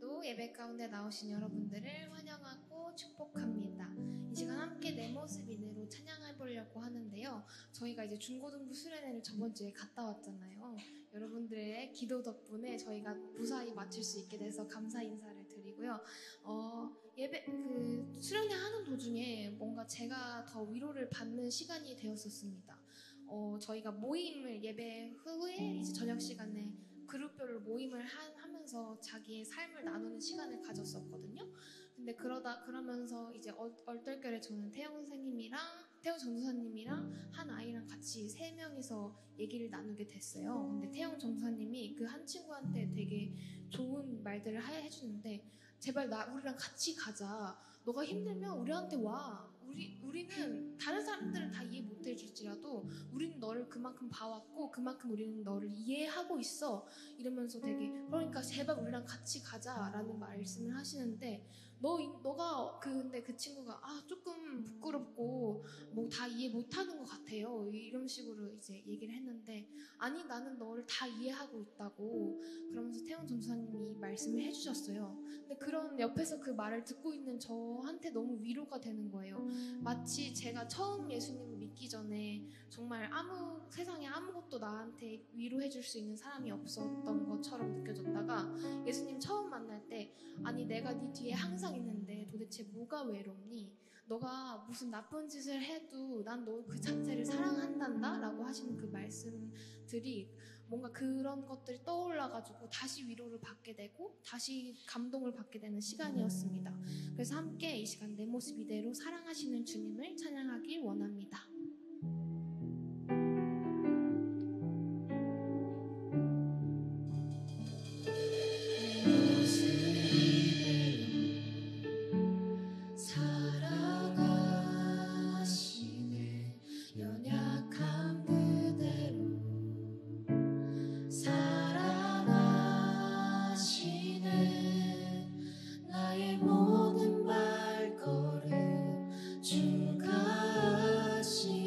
오늘도 예배 가운데 나오신 여러분들을 환영하고 축복합니다. 이 시간 함께 내 모습 이대로 찬양해 보려고 하는데요. 저희가 이제 중고등부 수련회를 저번 주에 갔다 왔잖아요. 여러분들의 기도 덕분에 저희가 무사히 마칠 수 있게 돼서 감사 인사를 드리고요. 예배 수련회 하는 도중에 뭔가 제가 더 위로를 받는 시간이 되었었습니다. 저희가 모임을 예배 후에 이제 저녁 시간에 그룹별로 모임을 하면서 자기의 삶을 나누는 시간을 가졌었거든요. 근데 그러면서 이제 얼떨결에 저는 태영 전도사님이랑 한 아이랑 같이 3명이서 얘기를 나누게 됐어요. 근데 태영 전도사님이 그 한 친구한테 되게 좋은 말들을 해주는데, 제발 우리랑 같이 가자. 너가 힘들면 우리한테 와. 우리는 다른 사람들은 다 이해 못 해줄지라도 우리는 너를 그만큼 봐왔고 그만큼 우리는 너를 이해하고 있어. 이러면서 그러니까 제발 우리랑 같이 가자라는 말씀을 하시는데, 근데 그 친구가 조금 부끄럽고 뭐 다 이해 못하는 것 같아요. 이런 식으로 이제 얘기를 했는데, 아니 나는 너를 다 이해하고 있다고 그러면서 태영 전도사님이 말씀을 해주셨어요. 근데 그런 옆에서 그 말을 듣고 있는 저한테 너무 위로가 되는 거예요. 마치 제가 처음 예수님을 믿기 전에 정말 세상에 아무것도 나한테 위로해줄 수 있는 사람이 없었던 것처럼 느껴졌다가, 예수님 처음 만날 때 아니 내가 네 뒤에 항상 있는데 도대체 뭐가 외롭니? 너가 무슨 나쁜 짓을 해도 난 너 그 자체를 사랑한단다 라고 하시는 그 말씀들이 뭔가 그런 것들이 떠올라가지고 다시 위로를 받게 되고 다시 감동을 받게 되는 시간이었습니다. 그래서 함께 이 시간 내 모습 이대로 사랑하시는 주님을 찬양하길 원합니다. 나의 모든 발걸음 주가 하시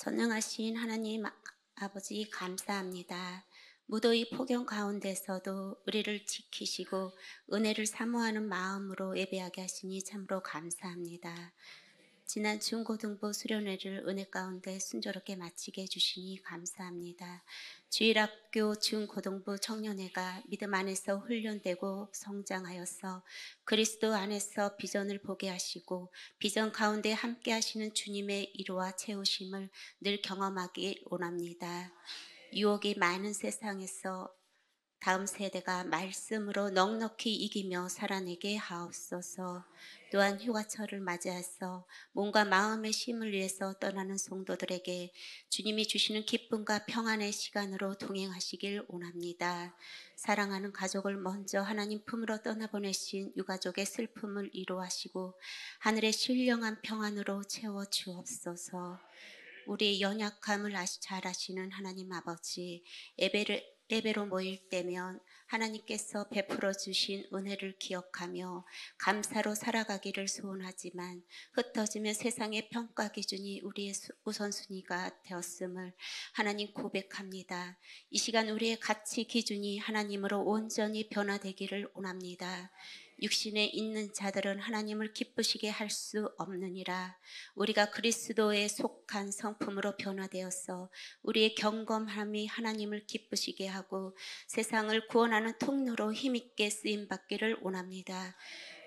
전능하신 하나님 아버지 감사합니다. 무더위 폭염 가운데서도 우리를 지키시고 은혜를 사모하는 마음으로 예배하게 하시니 참으로 감사합니다. 지난 중고등부 수련회를 은혜 가운데 순조롭게 마치게 해주시니 감사합니다. 주일학교 중고등부 청년회가 믿음 안에서 훈련되고 성장하여서 그리스도 안에서 비전을 보게 하시고 비전 가운데 함께 하시는 주님의 이루와 채우심을 늘 경험하기 원합니다. 유혹이 많은 세상에서 다음 세대가 말씀으로 넉넉히 이기며 살아내게 하옵소서. 또한 휴가철을 맞이해서 몸과 마음의 쉼을 위해서 떠나는 성도들에게 주님이 주시는 기쁨과 평안의 시간으로 동행하시길 원합니다. 사랑하는 가족을 먼저 하나님 품으로 떠나보내신 유가족의 슬픔을 위로하시고 하늘의 신령한 평안으로 채워 주옵소서. 우리의 연약함을 잘 아시는 하나님 아버지, 예배로 모일 때면 하나님께서 베풀어 주신 은혜를 기억하며 감사로 살아가기를 소원하지만 흩어지면 세상의 평가 기준이 우리의 우선순위가 되었음을 하나님 고백합니다. 이 시간 우리의 가치 기준이 하나님으로 온전히 변화되기를 원합니다. 육신에 있는 자들은 하나님을 기쁘시게 할 수 없느니라. 우리가 그리스도에 속한 성품으로 변화되어서 우리의 경건함이 하나님을 기쁘시게 하고 세상을 구원하는 통로로 힘있게 쓰임받기를 원합니다.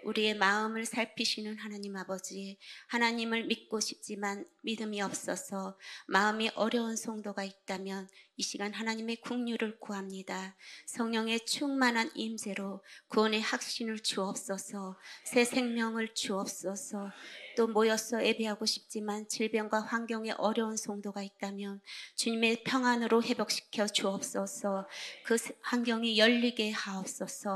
우리의 마음을 살피시는 하나님 아버지, 하나님을 믿고 싶지만 믿음이 없어서 마음이 어려운 성도가 있다면 이 시간 하나님의 긍휼을 구합니다. 성령의 충만한 임재로 구원의 확신을 주옵소서. 새 생명을 주옵소서. 또 모여서 예배하고 싶지만 질병과 환경에 어려운 성도가 있다면 주님의 평안으로 회복시켜 주옵소서. 그 환경이 열리게 하옵소서.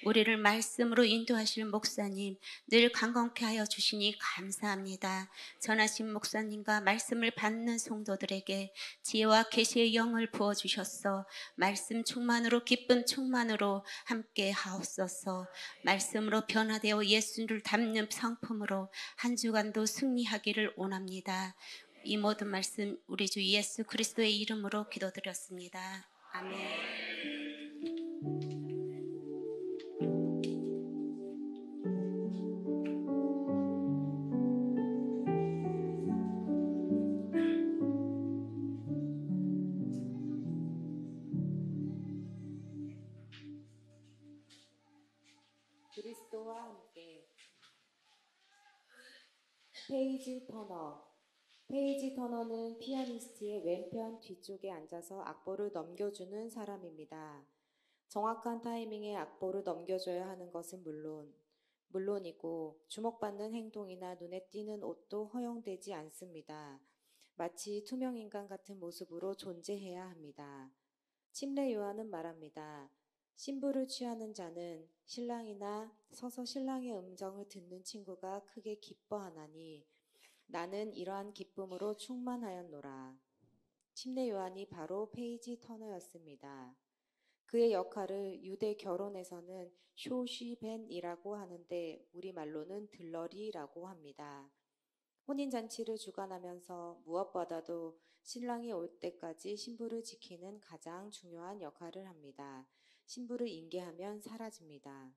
우리를 말씀으로 인도하실 목사님 늘 강건케 하여 주시니 감사합니다. 전하신 목사님과 말씀을 받는 성도들에게 지혜와 계시의 영을 부어주셨어. 말씀 충만으로 기쁨 충만으로 함께 하옵소서. 말씀으로 변화되어 예수를 닮는 성품으로 한 주간도 승리하기를 원합니다. 이 모든 말씀 우리 주 예수 그리스도의 이름으로 기도드렸습니다. 아멘. 그리스도와 함께. 페이지 터너. 페이지 터너는 피아니스트의 왼편 뒤쪽에 앉아서 악보를 넘겨주는 사람입니다. 정확한 타이밍에 악보를 넘겨줘야 하는 것은 물론이고 주목받는 행동이나 눈에 띄는 옷도 허용되지 않습니다. 마치 투명인간 같은 모습으로 존재해야 합니다. 침례 요한은 말합니다. 신부를 취하는 자는 신랑이나 서서 신랑의 음성을 듣는 친구가 크게 기뻐하나니 나는 이러한 기쁨으로 충만하였노라. 침례 요한이 바로 페이지 터너였습니다. 그의 역할을 유대 결혼에서는 쇼쉬벤이라고 하는데 우리말로는 들러리라고 합니다. 혼인잔치를 주관하면서 무엇보다도 신랑이 올 때까지 신부를 지키는 가장 중요한 역할을 합니다. 신부를 인계하면 사라집니다.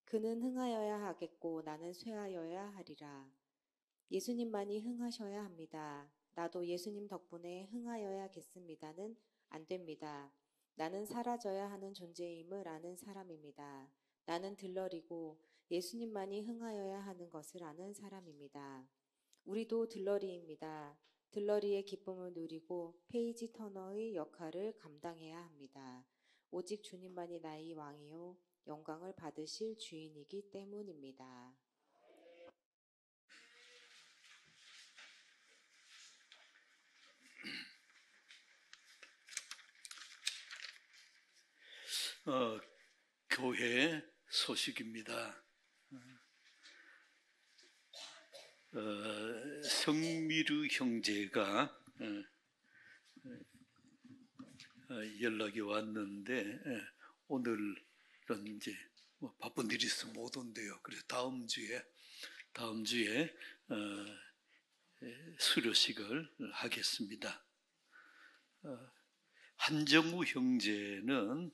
그는 흥하여야 하겠고 나는 쇠하여야 하리라. 예수님만이 흥하셔야 합니다. 나도 예수님 덕분에 흥하여야겠습니다는 안 됩니다. 나는 사라져야 하는 존재임을 아는 사람입니다. 나는 들러리고 예수님만이 흥하여야 하는 것을 아는 사람입니다. 우리도 들러리입니다. 들러리의 기쁨을 누리고 페이지 터너의 역할을 감당해야 합니다. 오직 주님만이 나의 왕이요 영광을 받으실 주인이기 때문입니다. 교회 소식입니다. 성미르 형제가 연락이 왔는데 오늘은 이제 바쁜 일이 있어 못 온대요. 그래서 다음 주에 수료식을 하겠습니다. 한정우 형제는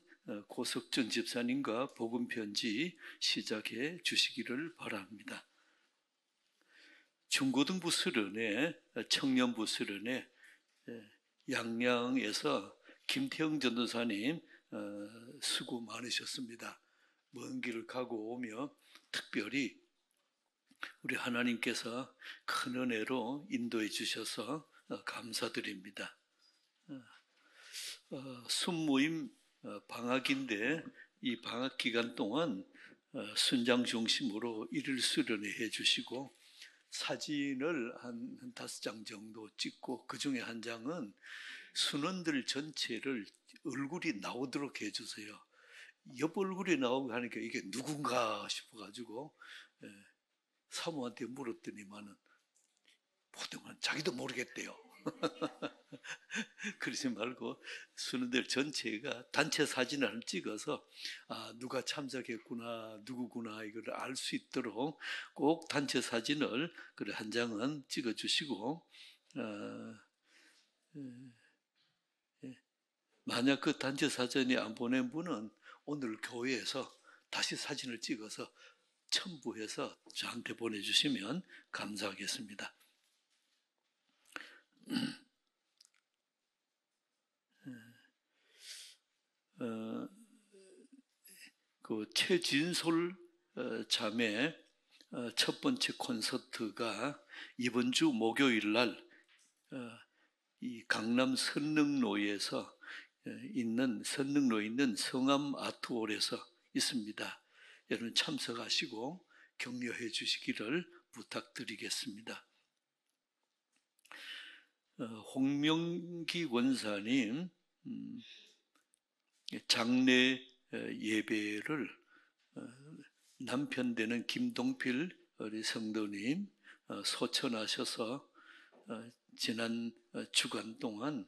고석준 집사님과 복음편지 시작해 주시기를 바랍니다. 중고등부 수련회, 청년부 수련회, 양양에서 김태형 전도사님 수고 많으셨습니다. 먼 길을 가고 오며 특별히 우리 하나님께서 큰 은혜로 인도해 주셔서 감사드립니다. 순모임 방학인데 이 방학 기간 동안 순장 중심으로 일일 수련회 해주시고 사진을 한 5장 정도 찍고 그 중에 한 장은 순원들 전체를 얼굴이 나오도록 해주세요. 옆 얼굴이 나오고 하니까 이게 누군가 싶어가지고 사모한테 물었더니만은 보통은 자기도 모르겠대요. 그러지 말고 순원들 전체가 단체 사진을 찍어서 누가 참석했구나 누구구나 이걸 알 수 있도록 꼭 단체 사진을 한 장은 찍어주시고 만약 그 단체 사진이 안 보낸 분은 오늘 교회에서 다시 사진을 찍어서 첨부해서 저한테 보내주시면 감사하겠습니다. 그 최진솔 자매 첫 번째 콘서트가 이번 주 목요일 날 이 강남 선릉로에서 있는 성암 아트홀에서 있습니다. 여러분 참석하시고 격려해 주시기를 부탁드리겠습니다. 홍명기 원사님 장례 예배를 남편 되는 김동필 우리 성도님 소천하셔서 지난 주간 동안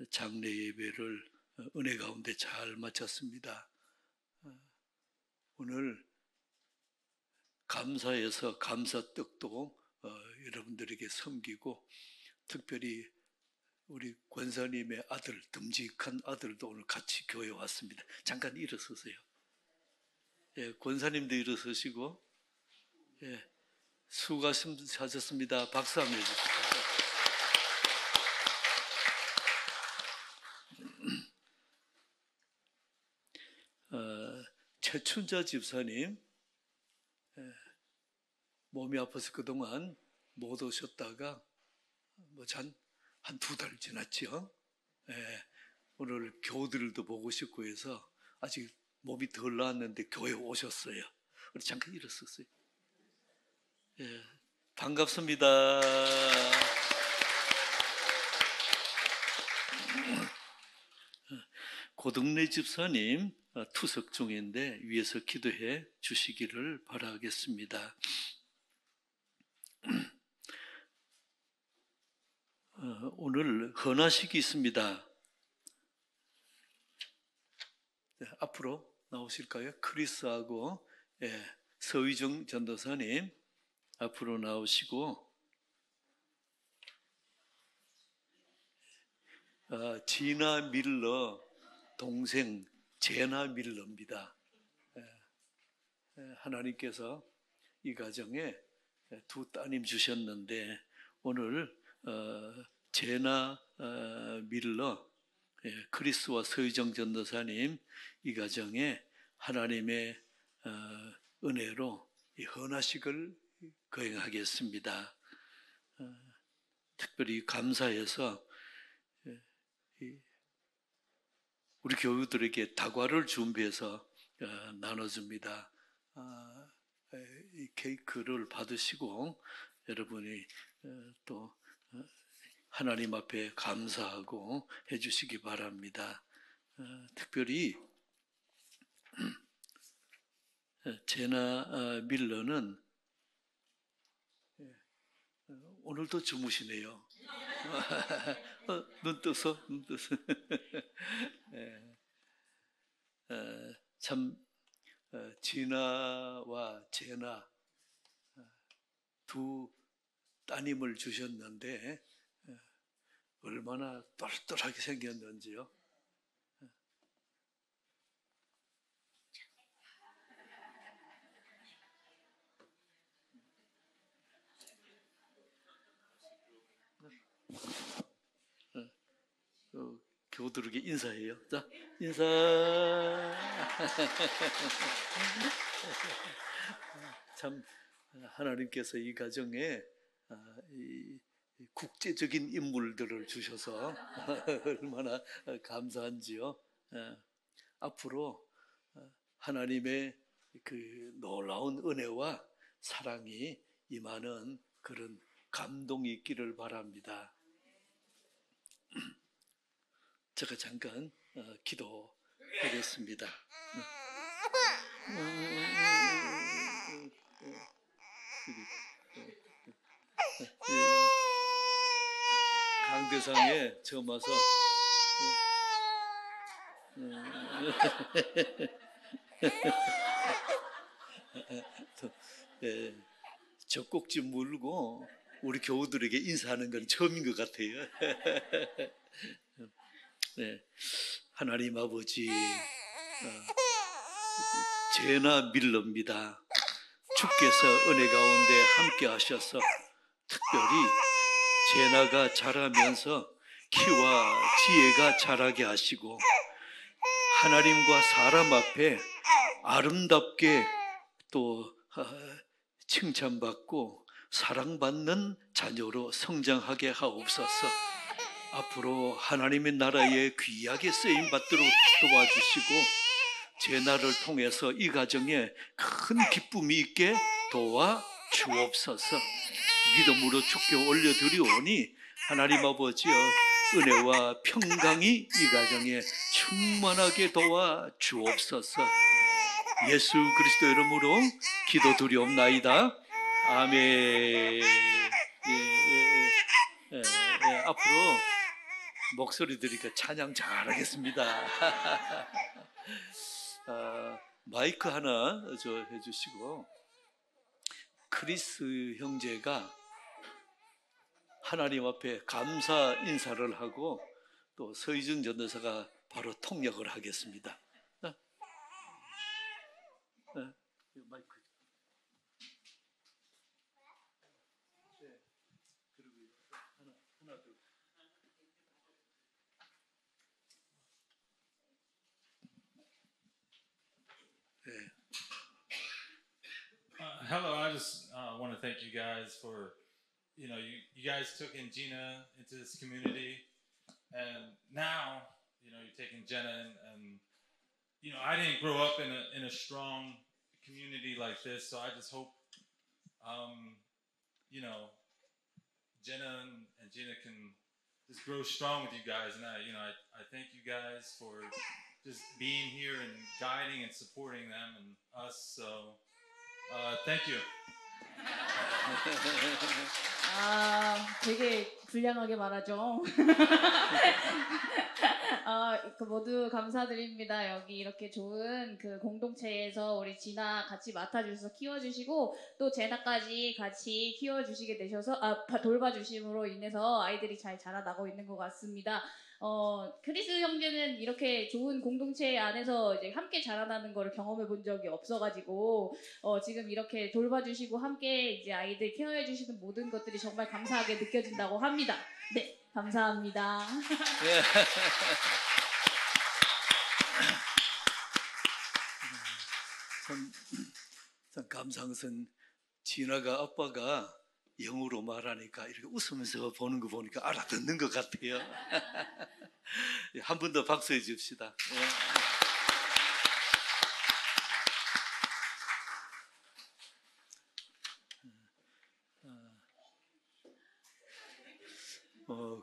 장례 예배를 은혜 가운데 잘 마쳤습니다. 오늘 감사해서 감사떡도 여러분들에게 섬기고 특별히 우리 권사님의 아들, 듬직한 아들도 오늘 같이 교회에 왔습니다. 잠깐 일어서세요. 예, 권사님도 일어서시고, 예, 수고하셨습니다. 박수 한번 해주십시오. 최춘자 집사님, 몸이 아파서 그동안 못 오셨다가 한 2달 지났죠. 오늘 교우들도 보고 싶고 해서 아직 몸이 덜 나았는데 교회에 오셨어요. 우리 잠깐 일어섰어요. 반갑습니다. 고등래 집사님 투석 중인데 위에서 기도해 주시기를 바라겠습니다. 오늘 헌화식이 있습니다. 앞으로 나오실까요? 크리스하고 서의정 전도사님 앞으로 나오시고 지나 밀러 동생 제나 밀러입니다. 하나님께서 이 가정에 2 따님 주셨는데 오늘 제나 밀러 크리스와 서유정 전도사님 이 가정에 하나님의 은혜로 이 헌화식을 거행하겠습니다. 특별히 감사해서 우리 교우들에게 다과를 준비해서 나눠줍니다. 이 케이크를 받으시고 여러분이 또 하나님 앞에 감사하고 해주시기 바랍니다. 특별히 제나 밀러는 오늘도 주무시네요. 눈 떠서 참 지나와 제나 2 따님을 주셨는데 얼마나 똘똘하게 생겼는지요. 교우들에게 인사해요. 자, 인사. 참 하나님께서 이 가정에 이 국제적인 인물들을 주셔서 얼마나 감사한지요. 앞으로 하나님의 그 놀라운 은혜와 사랑이 임하는 그런 감동이 있기를 바랍니다. 제가 잠깐 기도하겠습니다. 강대상에 처음 와서 젖꼭지 물고 우리 교우들에게 인사하는 건 처음인 것 같아요. 네, 하나님 아버지, 죄나 밀릅니다. 주께서 은혜 가운데 함께 하셔서 특별히 제나가 자라면서 키와 지혜가 자라게 하시고 하나님과 사람 앞에 아름답게 또 칭찬받고 사랑받는 자녀로 성장하게 하옵소서. 앞으로 하나님의 나라에 귀하게 쓰임 받도록 도와주시고 제나를 통해서 이 가정에 큰 기쁨이 있게 도와주옵소서. 믿음으로 주께 올려드리오니 하나님 아버지여 은혜와 평강이 이 가정에 충만하게 도와주옵소서. 예수 그리스도 이름으로 기도드리옵나이다. 아멘. 앞으로 목소리 들으니까 찬양 잘하겠습니다. 마이크 하나 해주시고 크리스 형제가 하나님 앞에 감사 인사를 하고 또 서희준 전도사가 바로 통역을 하겠습니다. 마이크. Hello, I just want to thank you guys for, you guys took in Gina into this community, and now, you're taking Jenna, and I didn't grow up in a strong community like this, so I just hope, Jenna and Gina can just grow strong with you guys, and I thank you guys for just being here and guiding and supporting them and us, so. Thank you. 되게 불량하게 말하죠. 모두 감사드립니다. 여기 이렇게 좋은 그 공동체에서 우리 진아 같이 맡아주셔서 키워주시고 또 제나까지 같이 키워주시게 되셔서 돌봐주심으로 인해서 아이들이 잘 자라나고 있는 것 같습니다. 크리스 형제는 이렇게 좋은 공동체 안에서 이제 함께 자라나는 거를 경험해 본 적이 없어가지고 지금 이렇게 돌봐주시고 함께 이제 아이들 케어해 주시는 모든 것들이 정말 감사하게 느껴진다고 합니다. 네, 감사합니다. 네. 참 감상선 진아가 아빠가 영어로 말하니까 이렇게 웃으면서 보는 거 보니까 알아듣는 것 같아요. 한 번 더 박수해 줍시다.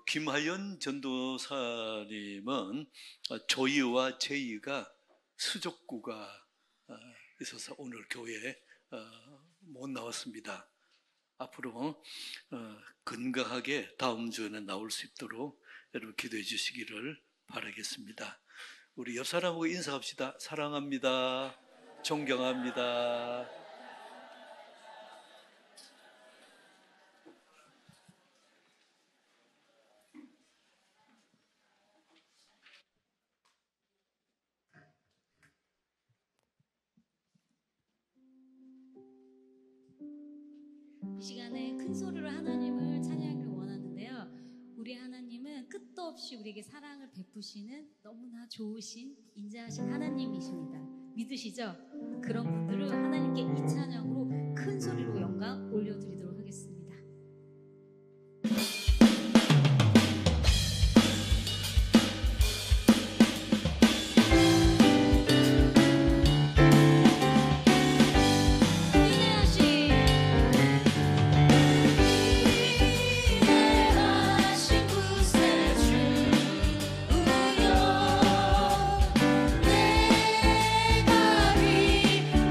김하연 전도사님은 조이와 제이가 수족구가 있어서 오늘 교회에 못 나왔습니다. 앞으로 건강하게 다음 주에는 나올 수 있도록 여러분 기도해 주시기를 바라겠습니다. 우리 옆 사람하고 인사합시다. 사랑합니다. 존경합니다. 이 시간에 큰 소리로 하나님을 찬양하기를 원하는데요. 우리 하나님은 끝도 없이 우리에게 사랑을 베푸시는 너무나 좋으신 인자하신 하나님이십니다. 믿으시죠? 그런 분들은 하나님께 이 찬양으로 큰 소리로 영광 올려드리도록 하겠습니다. 내가 비오니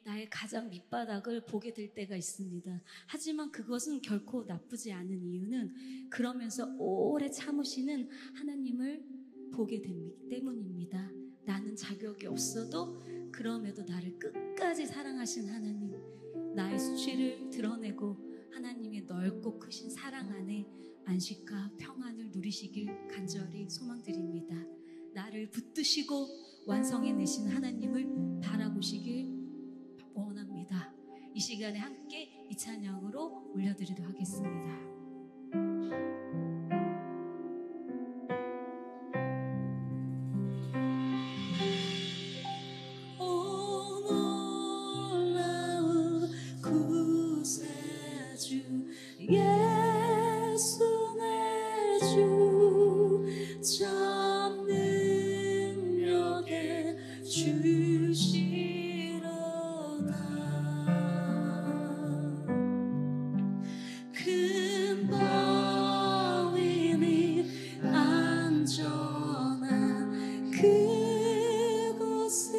나의 가장 밑바닥을 보게 될 때가 있습니다. 하지만 그것은 결코 나쁘지 않은 이유는 그러면서 오래 참으시는 하나님을 보게 되기 때문입니다. 나는 자격이 없어도 그럼에도 나를 끝까지 사랑하신 하나님, 나의 수치를 드러내고 하나님의 넓고 크신 사랑 안에 안식과 평안을 누리시길 간절히 소망드립니다. 나를 붙드시고 완성해내신 하나님을 바라보시길 원합니다. 이 시간에 함께 이 찬양으로 올려드리도록 하겠습니다. 예수 내 주 참 능력의 주시로다. 큰 바위 밑 안전한 그곳으로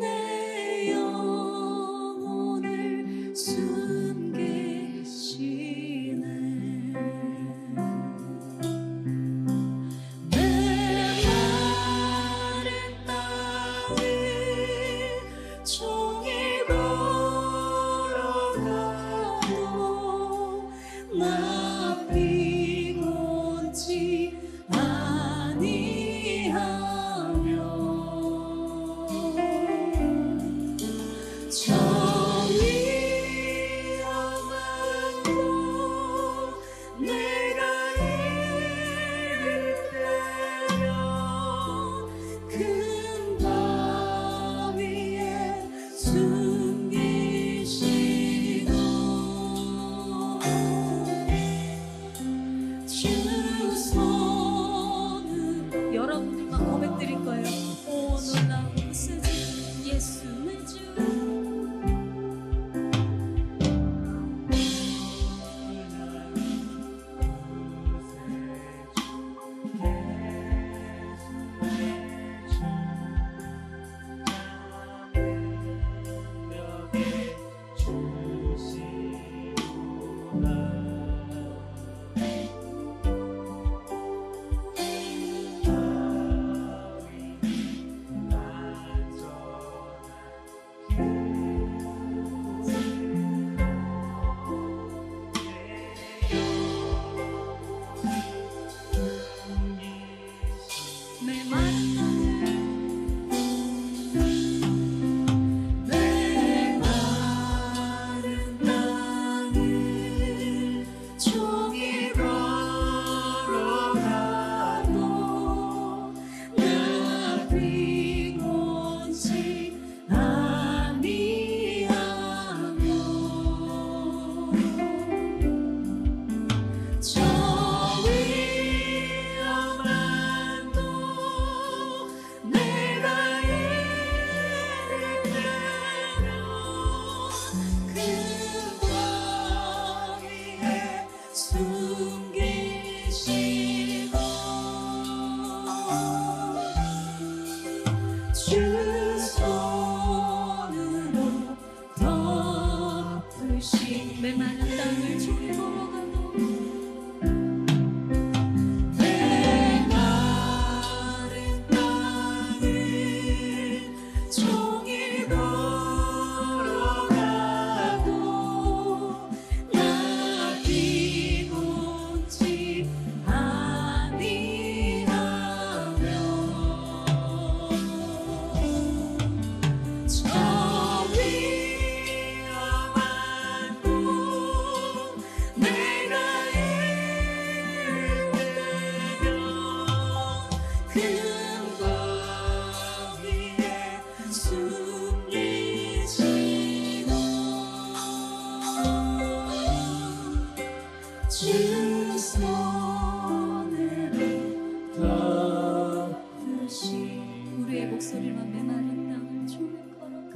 내 영혼을 저 위험한 곳 주 손으로 덮으신 메마른 땅을 종일 걸어가도 메마른 땅을 종일 걸어가도 나 비곤치 아니하며 저 위험한 곳 내가 일되면 큰 바위에 숨기시고 주 손으로 덮으신 우리의 목소리만 메마른 땅을 종일 걸어가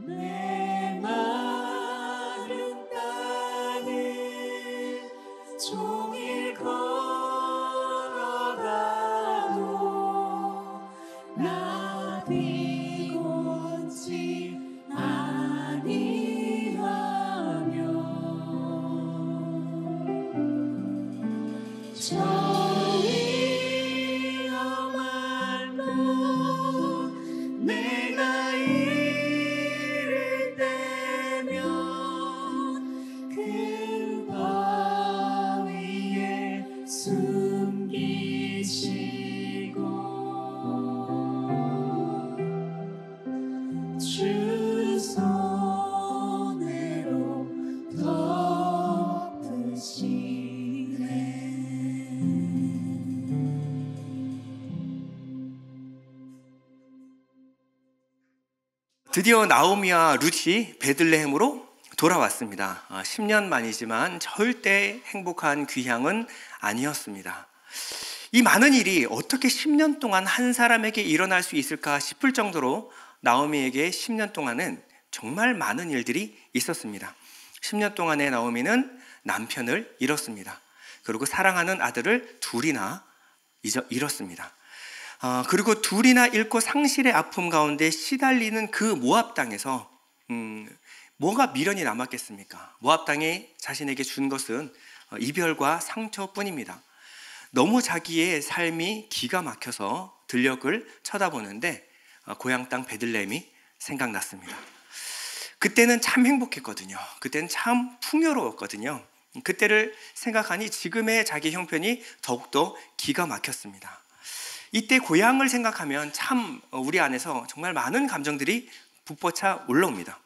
메마른 땅을 종일 걸어가도 나 비곤치 아니하며 저 위험한 곳 내가 이를 때면 큰 바위에 숨기시고 주 손으로 드디어 나오미와 룻이 베들레헴으로 돌아왔습니다. 10년 만이지만 절대 행복한 귀향은 아니었습니다. 이 많은 일이 어떻게 10년 동안 한 사람에게 일어날 수 있을까 싶을 정도로 나오미에게 10년 동안은 정말 많은 일들이 있었습니다. 10년 동안에 나오미는 남편을 잃었습니다. 그리고 사랑하는 아들을 둘이나 잃었습니다. 그리고 둘이나 잃고 상실의 아픔 가운데 시달리는 그 모압 땅에서 뭐가 미련이 남았겠습니까? 모압 땅에 자신에게 준 것은 이별과 상처뿐입니다. 너무 자기의 삶이 기가 막혀서 들녘을 쳐다보는데 고향 땅 베들레헴이 생각났습니다. 그때는 참 행복했거든요. 그때는 참 풍요로웠거든요. 그때를 생각하니 지금의 자기 형편이 더욱더 기가 막혔습니다. 이때 고향을 생각하면 참 우리 안에서 정말 많은 감정들이 북받쳐 올라옵니다.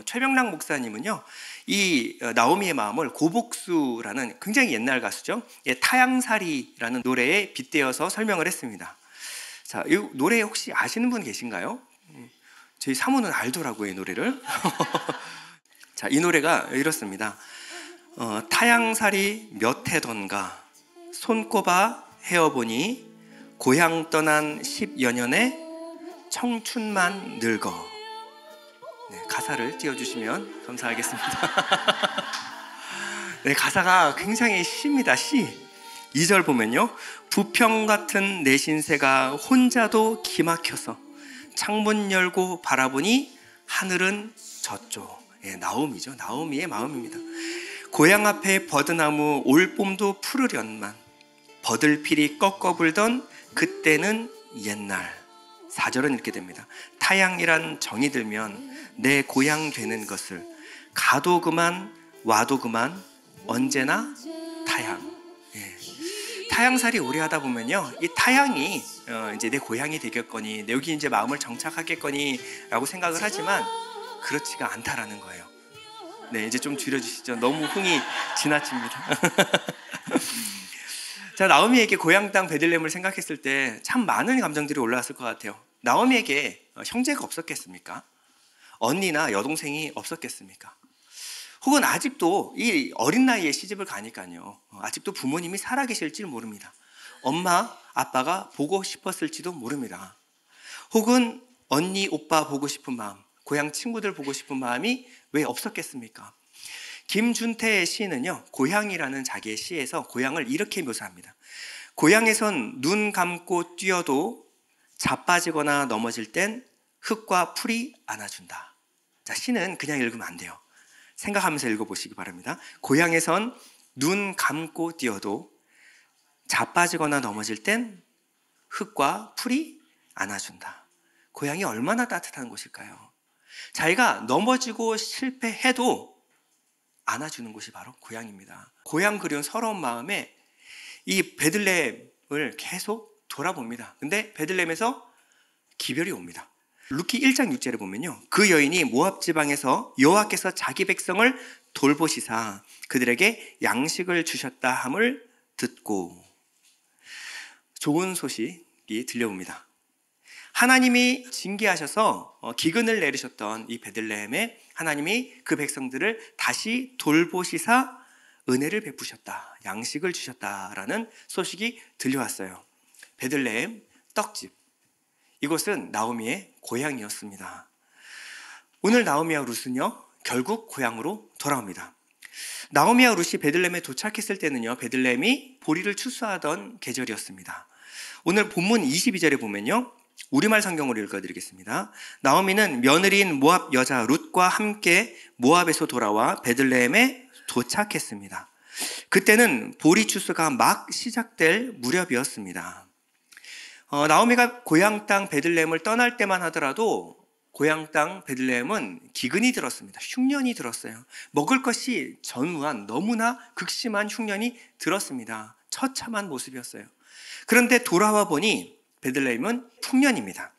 최병락 목사님은요, 이 나오미의 마음을 고복수라는 굉장히 옛날 가수죠, 타양살이라는 노래에 빗대어서 설명을 했습니다. 자, 이 노래 혹시 아시는 분 계신가요? 저희 사모는 알더라고요, 이 노래를. 자, 이 노래가 이렇습니다. 타양살이 몇 해던가 손꼽아 헤어보니 고향 떠난 10여 년에 청춘만 늙어. 네, 가사를 띄워주시면 감사하겠습니다. 네, 가사가 굉장히 시입니다. 시. 2절 보면요, 부평 같은 내 신세가 혼자도 기막혀서 창문 열고 바라보니 하늘은 저쪽. 예, 나오미죠. 나오미의 마음입니다. 고향 앞에 버드나무 올봄도 푸르련만 버들필이 꺾어불던 그때는 옛날. 4절은 이렇게 됩니다. 타양이란 정이 들면 내 고향 되는 것을 가도 그만 와도 그만 언제나 타양. 예. 타양살이 오래 하다 보면요, 이 타양이 이제 내 고향이 되겠거니, 여기 이제 마음을 정착하겠거니라고 생각을 하지만 그렇지가 않다라는 거예요. 네, 이제 좀 줄여주시죠. 너무 흥이 지나칩니다. 자, 나오미에게 고향 땅 베들레헴을 생각했을 때 참 많은 감정들이 올라왔을 것 같아요. 나오미에게 형제가 없었겠습니까? 언니나 여동생이 없었겠습니까? 혹은 아직도 이 어린 나이에 시집을 가니까요, 아직도 부모님이 살아계실지 모릅니다. 엄마, 아빠가 보고 싶었을지도 모릅니다. 혹은 언니, 오빠 보고 싶은 마음, 고향 친구들 보고 싶은 마음이 왜 없었겠습니까? 김준태의 시는요, 고향이라는 자기의 시에서 고향을 이렇게 묘사합니다. 고향에선 눈 감고 뛰어도 자빠지거나 넘어질 땐 흙과 풀이 안아준다. 자, 시는 그냥 읽으면 안 돼요. 생각하면서 읽어보시기 바랍니다. 고향에선 눈 감고 뛰어도 자빠지거나 넘어질 땐 흙과 풀이 안아준다. 고향이 얼마나 따뜻한 곳일까요? 자기가 넘어지고 실패해도 안아주는 곳이 바로 고향입니다. 고향 그리운 서러운 마음에 이 베들레헴을 계속 돌아봅니다. 근데 베들레헴에서 기별이 옵니다. 루키 1장 6절에 보면요, 그 여인이 모압 지방에서 여호와께서 자기 백성을 돌보시사 그들에게 양식을 주셨다 함을 듣고, 좋은 소식이 들려옵니다. 하나님이 징계하셔서 기근을 내리셨던 이 베들레헴에 하나님이 그 백성들을 다시 돌보시사 은혜를 베푸셨다, 양식을 주셨다라는 소식이 들려왔어요. 베들레헴 떡집, 이곳은 나오미의 고향이었습니다. 오늘 나오미와 룻은요, 결국 고향으로 돌아옵니다. 나오미와 룻이 베들레헴에 도착했을 때는요, 베들레헴이 보리를 추수하던 계절이었습니다. 오늘 본문 22절에 보면요, 우리말 성경으로 읽어드리겠습니다. 나오미는 며느리인 모압 여자 룻과 함께 모압에서 돌아와 베들레헴에 도착했습니다. 그때는 보리 추수가 막 시작될 무렵이었습니다. 나오미가 고향 땅 베들레헴을 떠날 때만 하더라도 고향 땅 베들레헴은 기근이 들었습니다. 흉년이 들었어요. 먹을 것이 전무한 너무나 극심한 흉년이 들었습니다. 처참한 모습이었어요. 그런데 돌아와 보니 베들레헴은 풍년입니다.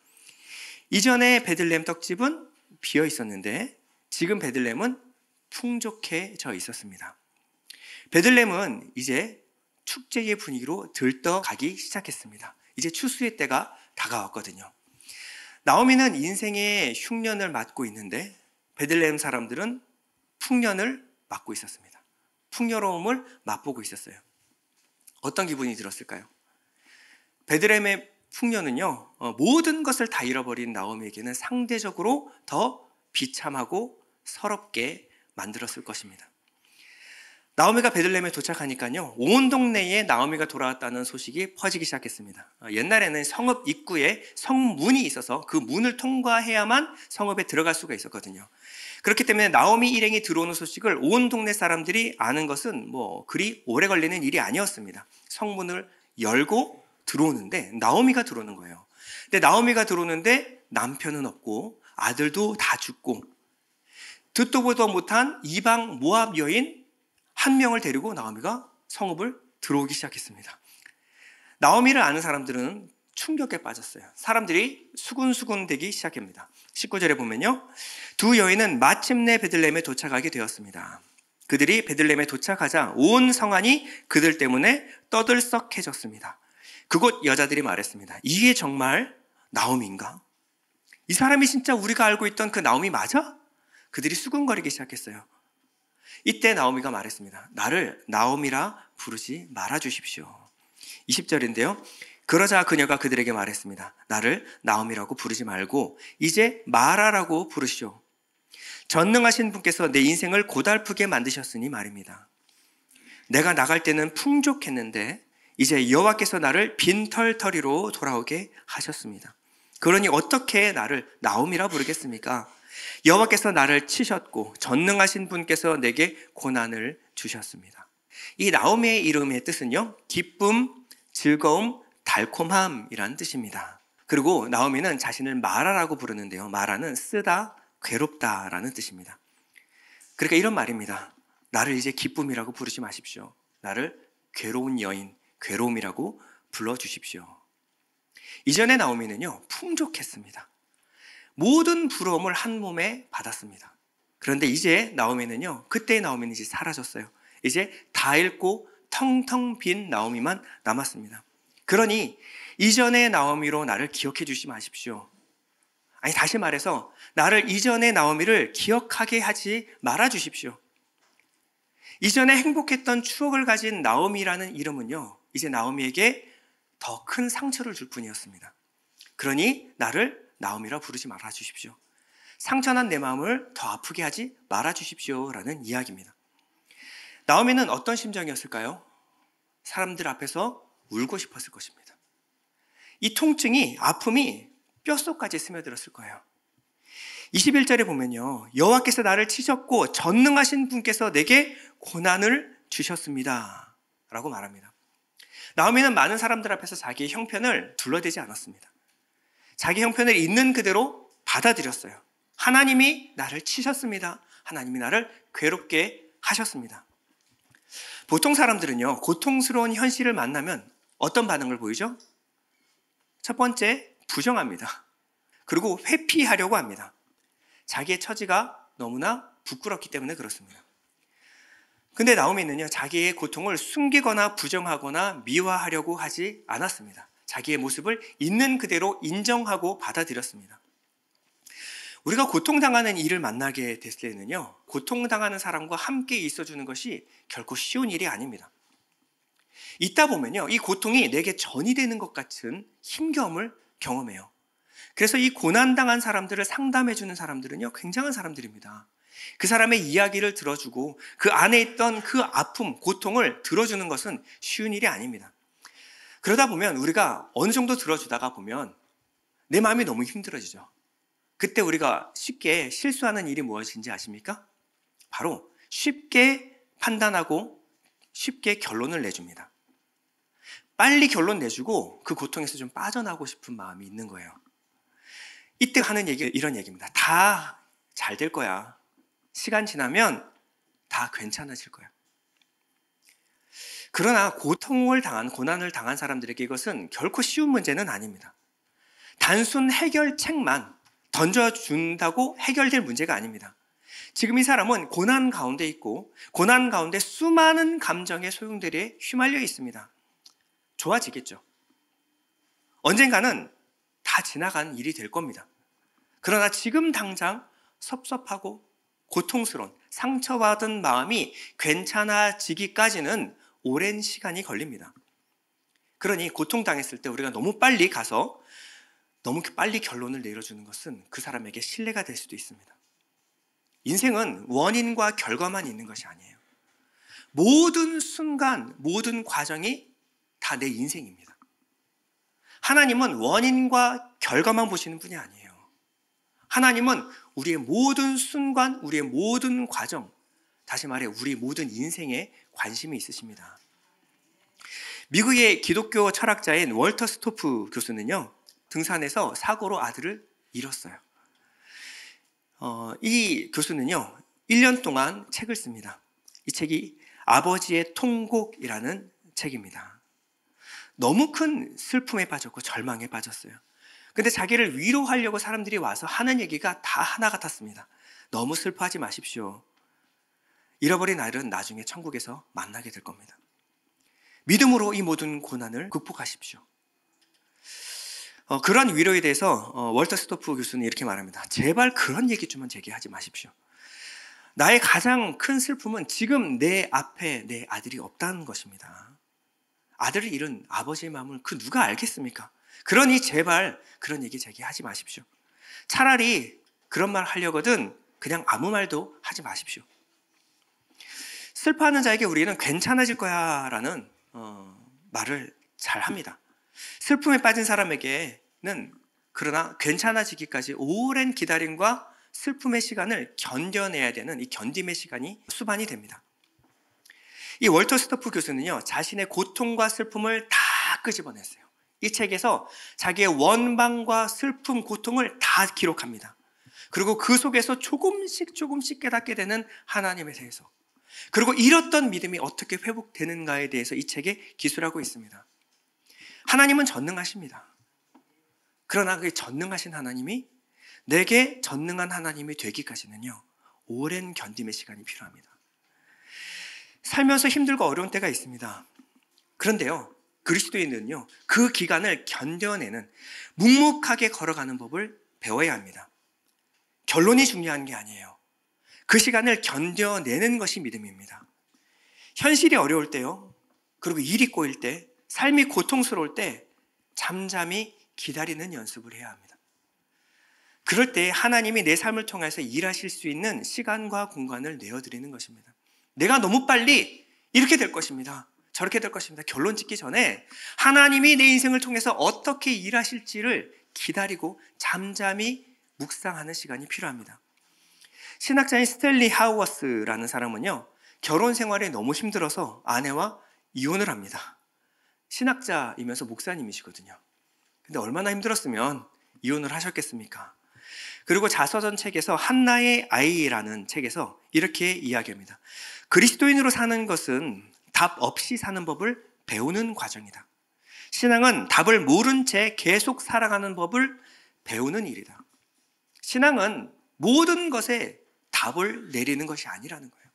이전에 베들레헴 떡집은 비어 있었는데 지금 베들레헴은 풍족해져 있었습니다. 베들레헴은 이제 축제의 분위기로 들떠가기 시작했습니다. 이제 추수의 때가 다가왔거든요. 나오미는 인생의 흉년을 맞고 있는데 베들레헴 사람들은 풍년을 맞고 있었습니다. 풍요로움을 맛보고 있었어요. 어떤 기분이 들었을까요? 베들레헴의 풍년은요, 모든 것을 다 잃어버린 나오미에게는 상대적으로 더 비참하고 서럽게 만들었을 것입니다. 나오미가 베들레헴에 도착하니까요, 온 동네에 나오미가 돌아왔다는 소식이 퍼지기 시작했습니다. 옛날에는 성읍 입구에 성문이 있어서 그 문을 통과해야만 성읍에 들어갈 수가 있었거든요. 그렇기 때문에 나오미 일행이 들어오는 소식을 온 동네 사람들이 아는 것은 그리 오래 걸리는 일이 아니었습니다. 성문을 열고 들어오는데 나오미가 들어오는 거예요. 근데 나오미가 들어오는데 남편은 없고 아들도 다 죽고 듣도 보도 못한 이방 모압 여인 한 명을 데리고 나오미가 성읍을 들어오기 시작했습니다. 나오미를 아는 사람들은 충격에 빠졌어요. 사람들이 수군수군 되기 시작합니다. 19절에 보면요, 두 여인은 마침내 베들레헴에 도착하게 되었습니다. 그들이 베들레헴에 도착하자 온 성안이 그들 때문에 떠들썩해졌습니다. 그곳 여자들이 말했습니다. 이게 정말 나오미인가? 이 사람이 진짜 우리가 알고 있던 그 나오미 맞아? 그들이 수군거리기 시작했어요. 이때 나오미가 말했습니다. 나를 나오미라 부르지 말아주십시오. 20절인데요. 그러자 그녀가 그들에게 말했습니다. 나를 나오미라고 부르지 말고 이제 마라라고 부르시오. 전능하신 분께서 내 인생을 고달프게 만드셨으니 말입니다. 내가 나갈 때는 풍족했는데 이제 여호와께서 나를 빈털터리로 돌아오게 하셨습니다. 그러니 어떻게 나를 나오미라 부르겠습니까? 여호와께서 나를 치셨고 전능하신 분께서 내게 고난을 주셨습니다. 이 나오미의 이름의 뜻은요, 기쁨, 즐거움, 달콤함이라는 뜻입니다. 그리고 나오미는 자신을 마라라고 부르는데요, 마라는 쓰다, 괴롭다라는 뜻입니다. 그러니까 이런 말입니다. 나를 이제 기쁨이라고 부르지 마십시오. 나를 괴로운 여인, 괴로움이라고 불러주십시오. 이전에 나오미는요, 풍족했습니다. 모든 부러움을 한 몸에 받았습니다. 그런데 이제 나오미는요, 그때의 나오미는 이제 사라졌어요. 이제 다 잃고 텅텅 빈 나오미만 남았습니다. 그러니 이전의 나오미로 나를 기억해 주지 마십시오. 아니, 다시 말해서 나를 이전의 나오미를 기억하게 하지 말아 주십시오. 이전에 행복했던 추억을 가진 나오미라는 이름은요, 이제 나오미에게 더 큰 상처를 줄 뿐이었습니다. 그러니 나를 나오미라 부르지 말아 주십시오. 상처난 내 마음을 더 아프게 하지 말아 주십시오 라는 이야기입니다. 나오미는 어떤 심정이었을까요? 사람들 앞에서 울고 싶었을 것입니다. 이 통증이, 아픔이 뼛속까지 스며들었을 거예요. 21절에 보면요, 여호와께서 나를 치셨고 전능하신 분께서 내게 고난을 주셨습니다 라고 말합니다. 나오미는 많은 사람들 앞에서 자기의 형편을 둘러대지 않았습니다. 자기 형편을 있는 그대로 받아들였어요. 하나님이 나를 치셨습니다. 하나님이 나를 괴롭게 하셨습니다. 보통 사람들은요, 고통스러운 현실을 만나면 어떤 반응을 보이죠? 첫 번째, 부정합니다. 그리고 회피하려고 합니다. 자기의 처지가 너무나 부끄럽기 때문에 그렇습니다. 근데 나오미는요, 자기의 고통을 숨기거나 부정하거나 미화하려고 하지 않았습니다. 자기의 모습을 있는 그대로 인정하고 받아들였습니다. 우리가 고통당하는 일을 만나게 됐을 때는요, 고통당하는 사람과 함께 있어주는 것이 결코 쉬운 일이 아닙니다. 있다 보면요, 이 고통이 내게 전이 되는 것 같은 힘겨움을 경험해요. 그래서 이 고난당한 사람들을 상담해주는 사람들은요, 굉장한 사람들입니다. 그 사람의 이야기를 들어주고 그 안에 있던 그 아픔, 고통을 들어주는 것은 쉬운 일이 아닙니다. 그러다 보면 우리가 어느 정도 들어주다가 보면 내 마음이 너무 힘들어지죠. 그때 우리가 쉽게 실수하는 일이 무엇인지 아십니까? 바로 쉽게 판단하고 쉽게 결론을 내줍니다. 빨리 결론 내주고 그 고통에서 좀 빠져나오고 싶은 마음이 있는 거예요. 이때 하는 얘기가 이런 얘기입니다. 다 잘 될 거야. 시간 지나면 다 괜찮아질 거야. 그러나 고통을 당한, 고난을 당한 사람들에게 이것은 결코 쉬운 문제는 아닙니다. 단순 해결책만 던져준다고 해결될 문제가 아닙니다. 지금 이 사람은 고난 가운데 있고 고난 가운데 수많은 감정의 소용돌이에 휘말려 있습니다. 좋아지겠죠. 언젠가는 다 지나간 일이 될 겁니다. 그러나 지금 당장 섭섭하고 고통스러운 상처받은 마음이 괜찮아지기까지는 오랜 시간이 걸립니다. 그러니 고통당했을 때 우리가 너무 빨리 가서 너무 빨리 결론을 내려주는 것은 그 사람에게 신뢰가 될 수도 있습니다. 인생은 원인과 결과만 있는 것이 아니에요. 모든 순간, 모든 과정이 다 내 인생입니다. 하나님은 원인과 결과만 보시는 분이 아니에요. 하나님은 우리의 모든 순간, 우리의 모든 과정, 다시 말해 우리 모든 인생에 관심이 있으십니다. 미국의 기독교 철학자인 월터 스토프 교수는요, 등산에서 사고로 아들을 잃었어요. 이 교수는요, 1년 동안 책을 씁니다. 이 책이 아버지의 통곡이라는 책입니다. 너무 큰 슬픔에 빠졌고 절망에 빠졌어요. 근데 자기를 위로하려고 사람들이 와서 하는 얘기가 다 하나 같았습니다. 너무 슬퍼하지 마십시오. 잃어버린 아들은 나중에 천국에서 만나게 될 겁니다. 믿음으로 이 모든 고난을 극복하십시오. 그런 위로에 대해서 월터 스토프 교수는 이렇게 말합니다. 제발 그런 얘기 좀만 제게 하지 마십시오. 나의 가장 큰 슬픔은 지금 내 앞에 내 아들이 없다는 것입니다. 아들을 잃은 아버지의 마음을 그 누가 알겠습니까? 그러니 제발 그런 얘기 제게 하지 마십시오. 차라리 그런 말 하려거든 그냥 아무 말도 하지 마십시오. 슬퍼하는 자에게 우리는 괜찮아질 거야 라는 말을 잘 합니다. 슬픔에 빠진 사람에게는 그러나 괜찮아지기까지 오랜 기다림과 슬픔의 시간을 견뎌내야 되는 이 견딤의 시간이 수반이 됩니다. 이 월터 스토프 교수는요, 자신의 고통과 슬픔을 다 끄집어냈어요. 이 책에서 자기의 원망과 슬픔, 고통을 다 기록합니다. 그리고 그 속에서 조금씩 깨닫게 되는 하나님에 대해서, 그리고 잃었던 믿음이 어떻게 회복되는가에 대해서 이 책에 기술하고 있습니다. 하나님은 전능하십니다. 그러나 그 전능하신 하나님이 내게 전능한 하나님이 되기까지는요, 오랜 견딤의 시간이 필요합니다. 살면서 힘들고 어려운 때가 있습니다. 그런데요, 그리스도인은요, 그 기간을 견뎌내는, 묵묵하게 걸어가는 법을 배워야 합니다. 결론이 중요한 게 아니에요. 그 시간을 견뎌내는 것이 믿음입니다. 현실이 어려울 때요, 그리고 일이 꼬일 때, 삶이 고통스러울 때 잠잠히 기다리는 연습을 해야 합니다. 그럴 때 하나님이 내 삶을 통해서 일하실 수 있는 시간과 공간을 내어드리는 것입니다. 내가 너무 빨리 이렇게 될 것입니다. 저렇게 될 것입니다. 결론 짓기 전에 하나님이 내 인생을 통해서 어떻게 일하실지를 기다리고 잠잠히 묵상하는 시간이 필요합니다. 신학자인 스탠리 하우어스라는 사람은요, 결혼 생활이 너무 힘들어서 아내와 이혼을 합니다. 신학자이면서 목사님이시거든요. 근데 얼마나 힘들었으면 이혼을 하셨겠습니까? 그리고 자서전 책에서 한나의 아이라는 책에서 이렇게 이야기합니다. 그리스도인으로 사는 것은 답 없이 사는 법을 배우는 과정이다. 신앙은 답을 모른 채 계속 살아가는 법을 배우는 일이다. 신앙은 모든 것에 답을 내리는 것이 아니라는 거예요.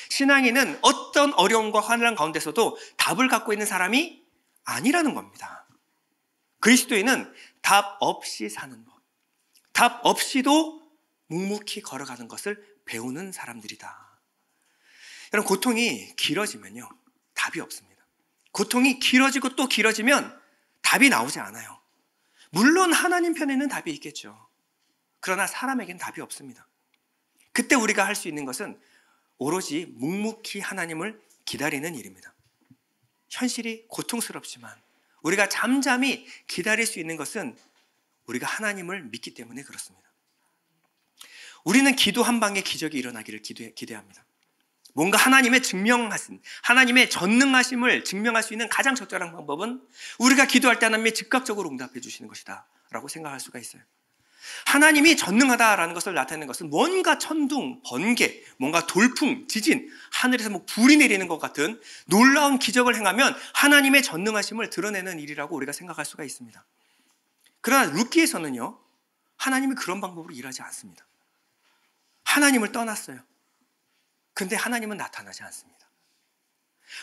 신앙인은 어떤 어려움과 환난 가운데서도 답을 갖고 있는 사람이 아니라는 겁니다. 그리스도인은 답 없이 사는 법, 답 없이도 묵묵히 걸어가는 것을 배우는 사람들이다. 여러분, 고통이 길어지면요, 답이 없습니다. 고통이 길어지고 또 길어지면 답이 나오지 않아요. 물론 하나님 편에는 답이 있겠죠. 그러나 사람에겐 답이 없습니다. 그때 우리가 할 수 있는 것은 오로지 묵묵히 하나님을 기다리는 일입니다. 현실이 고통스럽지만 우리가 잠잠히 기다릴 수 있는 것은 우리가 하나님을 믿기 때문에 그렇습니다. 우리는 기도 한 방에 기적이 일어나기를 기대합니다. 뭔가 하나님의 전능하심을 증명할 수 있는 가장 적절한 방법은 우리가 기도할 때 하나님이 즉각적으로 응답해 주시는 것이다 라고 생각할 수가 있어요. 하나님이 전능하다라는 것을 나타내는 것은 뭔가 천둥, 번개, 뭔가 돌풍, 지진, 하늘에서 뭐 불이 내리는 것 같은 놀라운 기적을 행하면 하나님의 전능하심을 드러내는 일이라고 우리가 생각할 수가 있습니다. 그러나 룻기에서는요, 하나님이 그런 방법으로 일하지 않습니다. 하나님을 떠났어요. 근데 하나님은 나타나지 않습니다.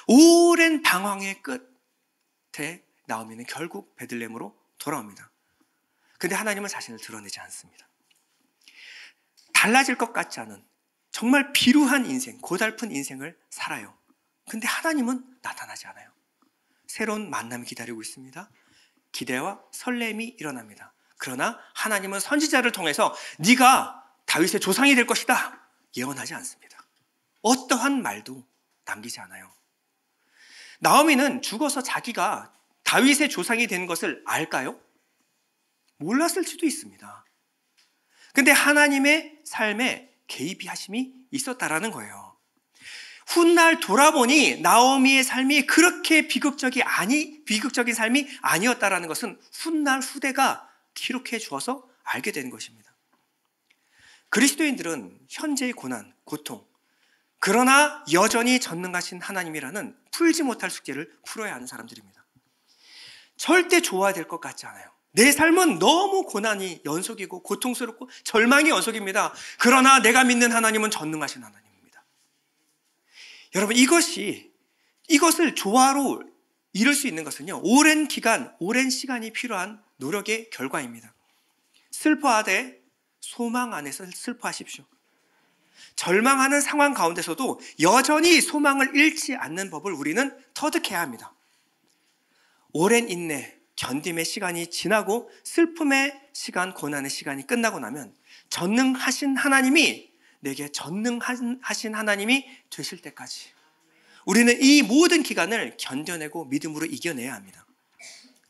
오랜 방황의 끝에 나오미는 결국 베들레헴으로 돌아옵니다. 근데 하나님은 자신을 드러내지 않습니다. 달라질 것 같지 않은 정말 비루한 인생, 고달픈 인생을 살아요. 근데 하나님은 나타나지 않아요. 새로운 만남이 기다리고 있습니다. 기대와 설렘이 일어납니다. 그러나 하나님은 선지자를 통해서 네가 다윗의 조상이 될 것이다 예언하지 않습니다. 어떠한 말도 남기지 않아요. 나오미는 죽어서 자기가 다윗의 조상이 되는 것을 알까요? 몰랐을 수도 있습니다. 근데 하나님의 삶에 개입이 하심이 있었다라는 거예요. 훗날 돌아보니 나오미의 삶이 그렇게 비극적인 삶이 아니었다라는 것은 훗날 후대가 기록해 주어서 알게 되는 것입니다. 그리스도인들은 현재의 고난, 고통, 그러나 여전히 전능하신 하나님이라는 풀지 못할 숙제를 풀어야 하는 사람들입니다. 절대 좋아야 될 것 같지 않아요. 내 삶은 너무 고난이 연속이고 고통스럽고 절망이 연속입니다. 그러나 내가 믿는 하나님은 전능하신 하나님입니다. 여러분, 이것을 조화로 이룰 수 있는 것은요, 오랜 기간, 오랜 시간이 필요한 노력의 결과입니다. 슬퍼하되 소망 안에서 슬퍼하십시오. 절망하는 상황 가운데서도 여전히 소망을 잃지 않는 법을 우리는 터득해야 합니다. 오랜 인내, 견딤의 시간이 지나고 슬픔의 시간, 고난의 시간이 끝나고 나면 전능하신 하나님이 내게 전능하신 하나님이 되실 때까지 우리는 이 모든 기간을 견뎌내고 믿음으로 이겨내야 합니다.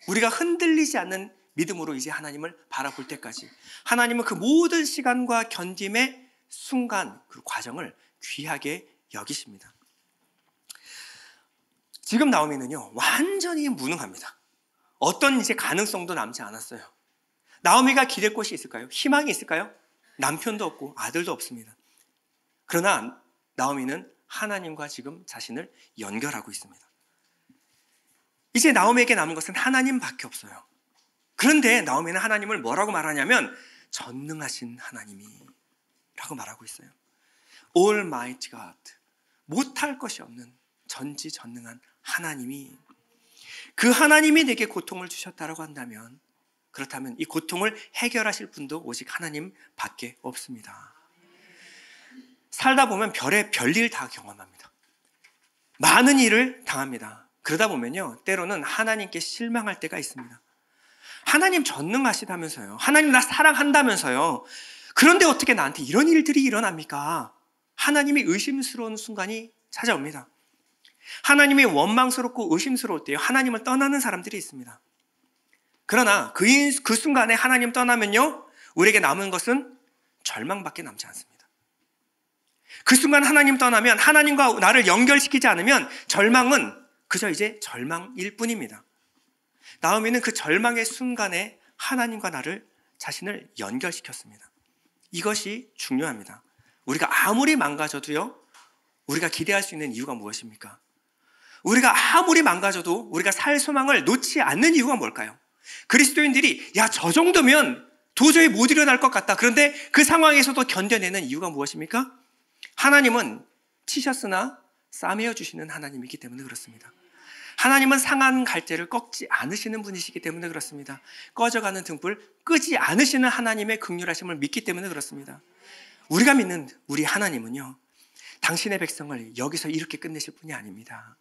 우리가 흔들리지 않는 믿음으로 이제 하나님을 바라볼 때까지 하나님은 그 모든 시간과 견딤의 순간, 그 과정을 귀하게 여기십니다. 지금 나오미는요, 완전히 무능합니다. 어떤 이제 가능성도 남지 않았어요. 나오미가 기댈 곳이 있을까요? 희망이 있을까요? 남편도 없고 아들도 없습니다. 그러나 나오미는 하나님과 지금 자신을 연결하고 있습니다. 이제 나오미에게 남은 것은 하나님밖에 없어요. 그런데 나오미는 하나님을 뭐라고 말하냐면 전능하신 하나님이라고 말하고 있어요. Almighty God, 못할 것이 없는 전지전능한 하나님이, 그 하나님이 내게 고통을 주셨다라고 한다면, 그렇다면 이 고통을 해결하실 분도 오직 하나님밖에 없습니다. 살다 보면 별일 다 경험합니다. 많은 일을 당합니다. 그러다 보면요, 때로는 하나님께 실망할 때가 있습니다. 하나님 전능하시다면서요, 하나님 나 사랑한다면서요, 그런데 어떻게 나한테 이런 일들이 일어납니까? 하나님이 의심스러운 순간이 찾아옵니다. 하나님이 원망스럽고 의심스러울 때 하나님을 떠나는 사람들이 있습니다. 그러나 그 순간에 하나님 떠나면요, 우리에게 남은 것은 절망밖에 남지 않습니다. 그 순간 하나님 떠나면, 하나님과 나를 연결시키지 않으면 절망은 그저 이제 절망일 뿐입니다. 나오미는 그 절망의 순간에 하나님과 자신을 연결시켰습니다. 이것이 중요합니다. 우리가 아무리 망가져도요, 우리가 기대할 수 있는 이유가 무엇입니까? 우리가 아무리 망가져도 우리가 살 소망을 놓지 않는 이유가 뭘까요? 그리스도인들이 저 정도면 도저히 못 일어날 것 같다. 그런데 그 상황에서도 견뎌내는 이유가 무엇입니까? 하나님은 치셨으나 싸매어 주시는 하나님이기 때문에 그렇습니다. 하나님은 상한 갈대를 꺾지 않으시는 분이시기 때문에 그렇습니다. 꺼져가는 등불 끄지 않으시는 하나님의 긍휼하심을 믿기 때문에 그렇습니다. 우리가 믿는 우리 하나님은요, 당신의 백성을 여기서 이렇게 끝내실 분이 아닙니다.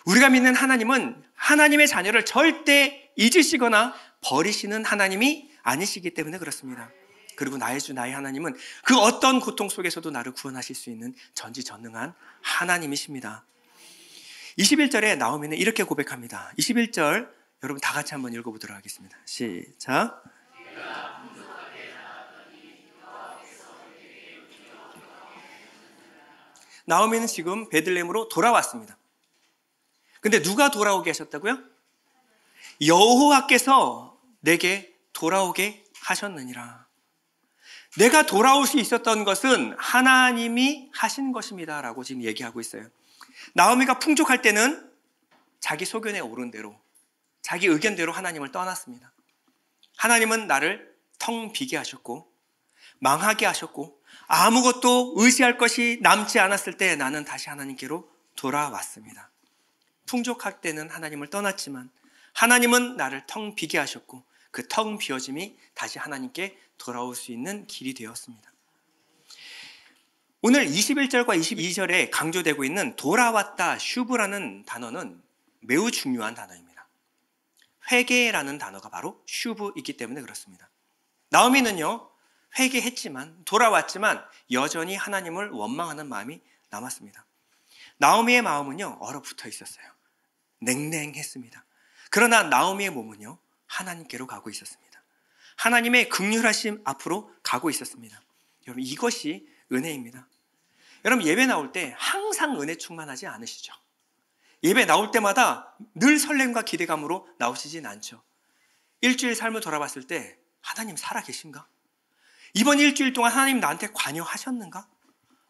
우리가 믿는 하나님은 하나님의 자녀를 절대 잊으시거나 버리시는 하나님이 아니시기 때문에 그렇습니다. 그리고 나의 주 나의 하나님은 그 어떤 고통 속에서도 나를 구원하실 수 있는 전지전능한 하나님이십니다. 21절에 나오미는 이렇게 고백합니다. 21절 여러분 다 같이 한번 읽어보도록 하겠습니다. 시작. 나오미는 지금 베들레헴으로 돌아왔습니다. 근데 누가 돌아오게 하셨다고요? 여호와께서 내게 돌아오게 하셨느니라. 내가 돌아올 수 있었던 것은 하나님이 하신 것입니다 라고 지금 얘기하고 있어요. 나오미가 풍족할 때는 자기 소견에 오른 대로, 자기 의견대로 하나님을 떠났습니다. 하나님은 나를 텅 비게 하셨고 망하게 하셨고 아무것도 의지할 것이 남지 않았을 때 나는 다시 하나님께로 돌아왔습니다. 풍족할 때는 하나님을 떠났지만 하나님은 나를 텅 비게 하셨고 그 텅 비어짐이 다시 하나님께 돌아올 수 있는 길이 되었습니다. 오늘 21절과 22절에 강조되고 있는 돌아왔다, 슈브라는 단어는 매우 중요한 단어입니다. 회개라는 단어가 바로 슈브이기 때문에 그렇습니다. 나오미는요, 회개했지만, 돌아왔지만 여전히 하나님을 원망하는 마음이 남았습니다. 나오미의 마음은요, 얼어붙어 있었어요. 냉랭했습니다. 그러나 나오미의 몸은요, 하나님께로 가고 있었습니다. 하나님의 긍휼하심 앞으로 가고 있었습니다. 여러분, 이것이 은혜입니다. 여러분, 예배 나올 때 항상 은혜 충만하지 않으시죠? 예배 나올 때마다 늘 설렘과 기대감으로 나오시진 않죠. 일주일 삶을 돌아봤을 때 하나님 살아계신가? 이번 일주일 동안 하나님 나한테 관여하셨는가?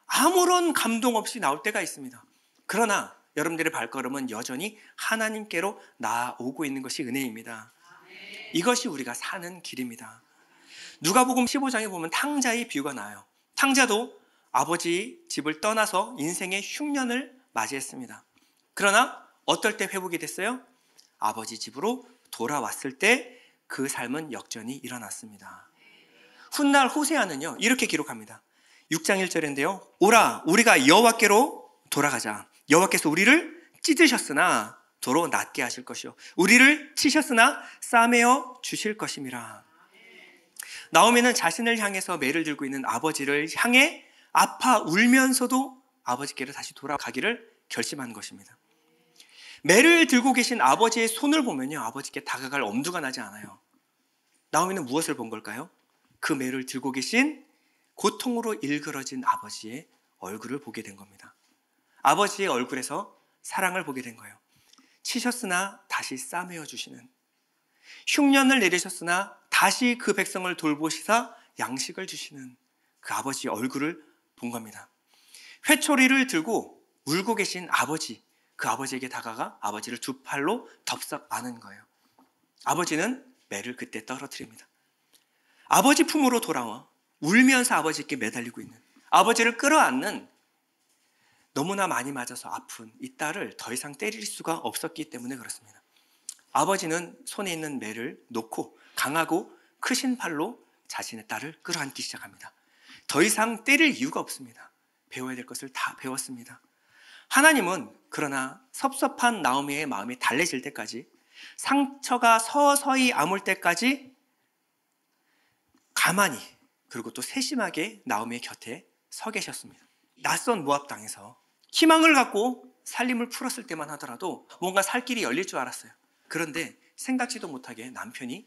아무런 감동 없이 나올 때가 있습니다. 그러나 여러분들의 발걸음은 여전히 하나님께로 나아오고 있는 것이 은혜입니다. 이것이 우리가 사는 길입니다. 누가복음 15장에 보면 탕자의 비유가 나와요. 탕자도 아버지 집을 떠나서 인생의 흉년을 맞이했습니다. 그러나 어떨 때 회복이 됐어요? 아버지 집으로 돌아왔을 때 그 삶은 역전이 일어났습니다. 훗날 호세아는요, 이렇게 기록합니다. 6장 1절인데요. 오라, 우리가 여호와께로 돌아가자. 여호와께서 우리를 찢으셨으나 도로 낫게 하실 것이요, 우리를 치셨으나 싸매어 주실 것임이라. 나오미는 자신을 향해서 매를 들고 있는 아버지를 향해 아파 울면서도 아버지께로 다시 돌아가기를 결심한 것입니다. 매를 들고 계신 아버지의 손을 보면요, 아버지께 다가갈 엄두가 나지 않아요. 나오미는 무엇을 본 걸까요? 그 매를 들고 계신 고통으로 일그러진 아버지의 얼굴을 보게 된 겁니다. 아버지의 얼굴에서 사랑을 보게 된 거예요. 치셨으나 다시 싸매어 주시는, 흉년을 내리셨으나 다시 그 백성을 돌보시사 양식을 주시는 그 아버지의 얼굴을 본 겁니다. 회초리를 들고 울고 계신 아버지, 그 아버지에게 다가가 아버지를 두 팔로 덥석 안은 거예요. 아버지는 매를 그때 떨어뜨립니다. 아버지 품으로 돌아와 울면서 아버지께 매달리고 있는, 아버지를 끌어안는, 너무나 많이 맞아서 아픈 이 딸을 더 이상 때릴 수가 없었기 때문에 그렇습니다. 아버지는 손에 있는 매를 놓고 강하고 크신 팔로 자신의 딸을 끌어안기 시작합니다. 더 이상 때릴 이유가 없습니다. 배워야 될 것을 다 배웠습니다. 하나님은 그러나 섭섭한 나오미의 마음이 달래질 때까지, 상처가 서서히 아물 때까지 가만히, 그리고 또 세심하게 나오미의 곁에 서 계셨습니다. 낯선 모압 땅에서 희망을 갖고 살림을 풀었을 때만 하더라도 뭔가 살 길이 열릴 줄 알았어요. 그런데 생각지도 못하게 남편이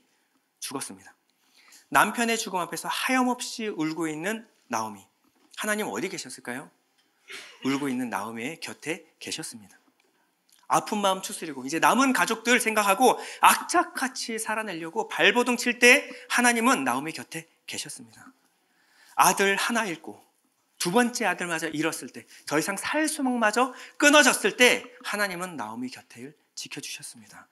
죽었습니다. 남편의 죽음 앞에서 하염없이 울고 있는 나오미. 하나님 어디 계셨을까요? 울고 있는 나오미의 곁에 계셨습니다. 아픈 마음 추스리고 이제 남은 가족들 생각하고 악착같이 살아내려고 발버둥 칠 때 하나님은 나오미 곁에 계셨습니다. 아들 하나 잃고 두 번째 아들마저 잃었을 때, 더 이상 살 소망마저 끊어졌을 때 하나님은 나오미 곁을 지켜주셨습니다.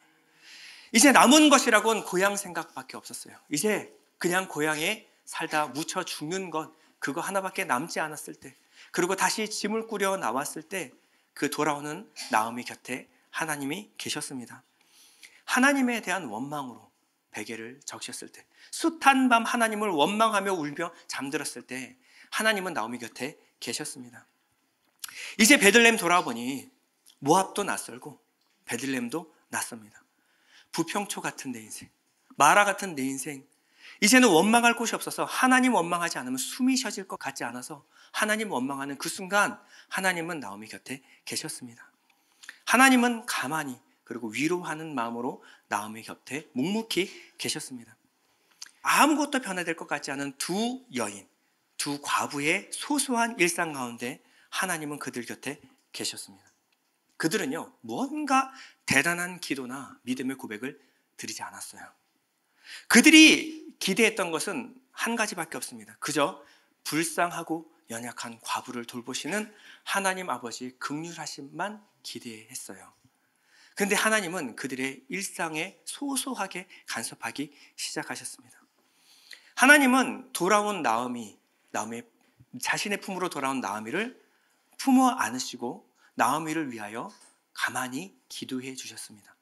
이제 남은 것이라고는 고향 생각밖에 없었어요. 이제 그냥 고향에 살다 묻혀 죽는 것, 그거 하나밖에 남지 않았을 때, 그리고 다시 짐을 꾸려 나왔을 때 그 돌아오는 나오미 곁에 하나님이 계셨습니다. 하나님에 대한 원망으로 베개를 적셨을 때, 숱한 밤 하나님을 원망하며 울며 잠들었을 때 하나님은 나오미 곁에 계셨습니다. 이제 베들레헴 돌아보니 모압도 낯설고 베들레헴도 낯섭니다. 부평초 같은 내 인생, 마라 같은 내 인생, 이제는 원망할 곳이 없어서 하나님 원망하지 않으면 숨이 쉬어질 것 같지 않아서 하나님 원망하는 그 순간 하나님은 나오미 곁에 계셨습니다. 하나님은 가만히 그리고 위로하는 마음으로 나오미 곁에 묵묵히 계셨습니다. 아무것도 변화될 것 같지 않은 두 여인, 두 과부의 소소한 일상 가운데 하나님은 그들 곁에 계셨습니다. 그들은요, 뭔가 대단한 기도나 믿음의 고백을 드리지 않았어요. 그들이 기대했던 것은 한 가지밖에 없습니다. 그저 불쌍하고 연약한 과부를 돌보시는 하나님 아버지의 긍휼하심만 기대했어요. 그런데 하나님은 그들의 일상에 소소하게 간섭하기 시작하셨습니다. 하나님은 돌아온 나오미 자신의 품으로 돌아온 나오미를 품어 안으시고 나오미를 위하여 가만히 기도해 주셨습니다.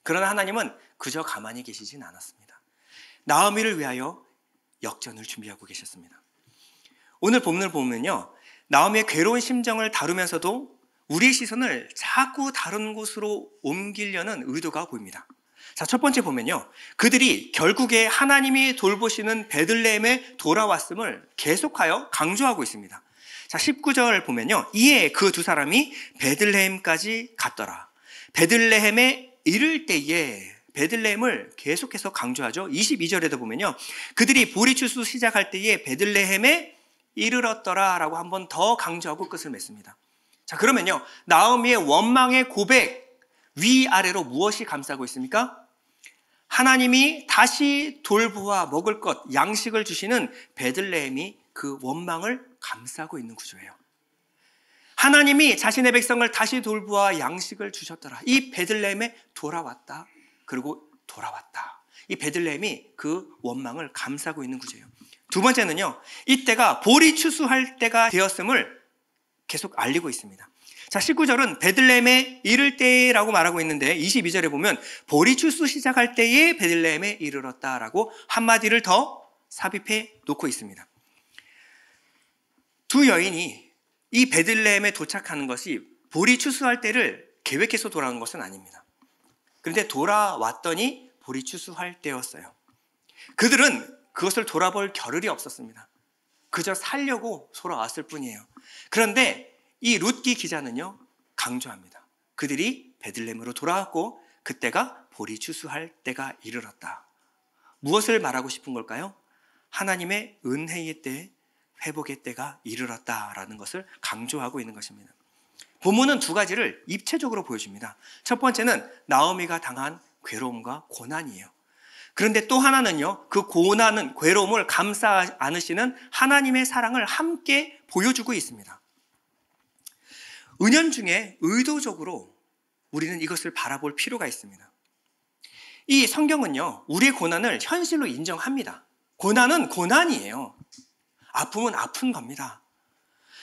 그러나 하나님은 그저 가만히 계시진 않았습니다. 나오미를 위하여 역전을 준비하고 계셨습니다. 오늘 본문을 보면요, 나오미의 괴로운 심정을 다루면서도 우리의 시선을 자꾸 다른 곳으로 옮기려는 의도가 보입니다. 자, 첫 번째 보면요, 그들이 결국에 하나님이 돌보시는 베들레헴에 돌아왔음을 계속하여 강조하고 있습니다. 자, 19절 보면요, 이에 그 두 사람이 베들레헴까지 갔더라. 베들레헴에 이를 때에, 베들레헴을 계속해서 강조하죠. 22절에도 보면요, 그들이 보리추수 시작할 때에 베들레헴에 이르렀더라 라고 한 번 더 강조하고 끝을 맺습니다. 자, 그러면요, 나오미의 원망의 고백 위아래로 무엇이 감싸고 있습니까? 하나님이 다시 돌보아 먹을 것, 양식을 주시는 베들레헴이 그 원망을 감싸고 있는 구조예요. 하나님이 자신의 백성을 다시 돌보아 양식을 주셨더라. 이 베들레헴에 돌아왔다. 그리고 돌아왔다. 이 베들레헴이 그 원망을 감싸고 있는 구조예요. 두 번째는요, 이때가 보리 추수할 때가 되었음을 계속 알리고 있습니다. 자, 19절은 베들레헴에 이를 때라고 말하고 있는데 22절에 보면 보리 추수 시작할 때에 베들레헴에 이르렀다라고 한마디를 더 삽입해 놓고 있습니다. 두 여인이 이 베들레헴에 도착하는 것이 보리 추수할 때를 계획해서 돌아온 것은 아닙니다. 그런데 돌아왔더니 보리 추수할 때였어요. 그들은 그것을 돌아볼 겨를이 없었습니다. 그저 살려고 돌아왔을 뿐이에요. 그런데 이 룻기 기자는요, 강조합니다. 그들이 베들레헴으로 돌아왔고 그때가 보리 추수할 때가 이르렀다. 무엇을 말하고 싶은 걸까요? 하나님의 은혜의 때, 회복의 때가 이르렀다라는 것을 강조하고 있는 것입니다. 본문은 두 가지를 입체적으로 보여줍니다. 첫 번째는 나오미가 당한 괴로움과 고난이에요. 그런데 또 하나는요, 그 고난은, 괴로움을 감싸 안으시는 하나님의 사랑을 함께 보여주고 있습니다. 은연중에 의도적으로 우리는 이것을 바라볼 필요가 있습니다. 이 성경은요, 우리의 고난을 현실로 인정합니다. 고난은 고난이에요. 아픔은 아픈 겁니다.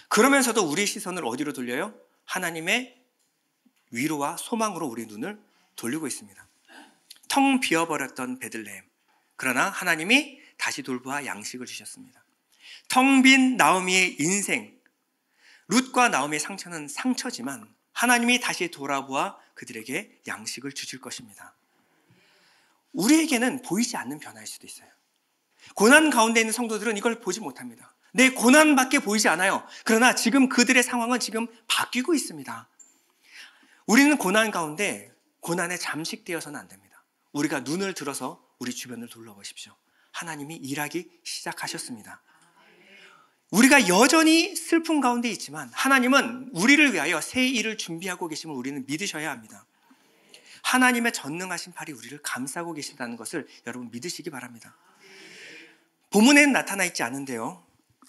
그러면서도 우리의 시선을 어디로 돌려요? 하나님의 위로와 소망으로 우리 눈을 돌리고 있습니다. 텅 비어버렸던 베들레헴. 그러나 하나님이 다시 돌보아 양식을 주셨습니다. 텅 빈 나오미의 인생. 룻과 나오미의 상처는 상처지만 하나님이 다시 돌아보아 그들에게 양식을 주실 것입니다. 우리에게는 보이지 않는 변화일 수도 있어요. 고난 가운데 있는 성도들은 이걸 보지 못합니다. 내 고난밖에 보이지 않아요. 그러나 지금 그들의 상황은 지금 바뀌고 있습니다. 우리는 고난 가운데 고난에 잠식되어서는 안 됩니다. 우리가 눈을 들어서 우리 주변을 둘러보십시오. 하나님이 일하기 시작하셨습니다. 우리가 여전히 슬픔 가운데 있지만 하나님은 우리를 위하여 새 일을 준비하고 계심을 우리는 믿으셔야 합니다. 하나님의 전능하신 팔이 우리를 감싸고 계신다는 것을 여러분 믿으시기 바랍니다. 본문에는 나타나 있지 않은데요,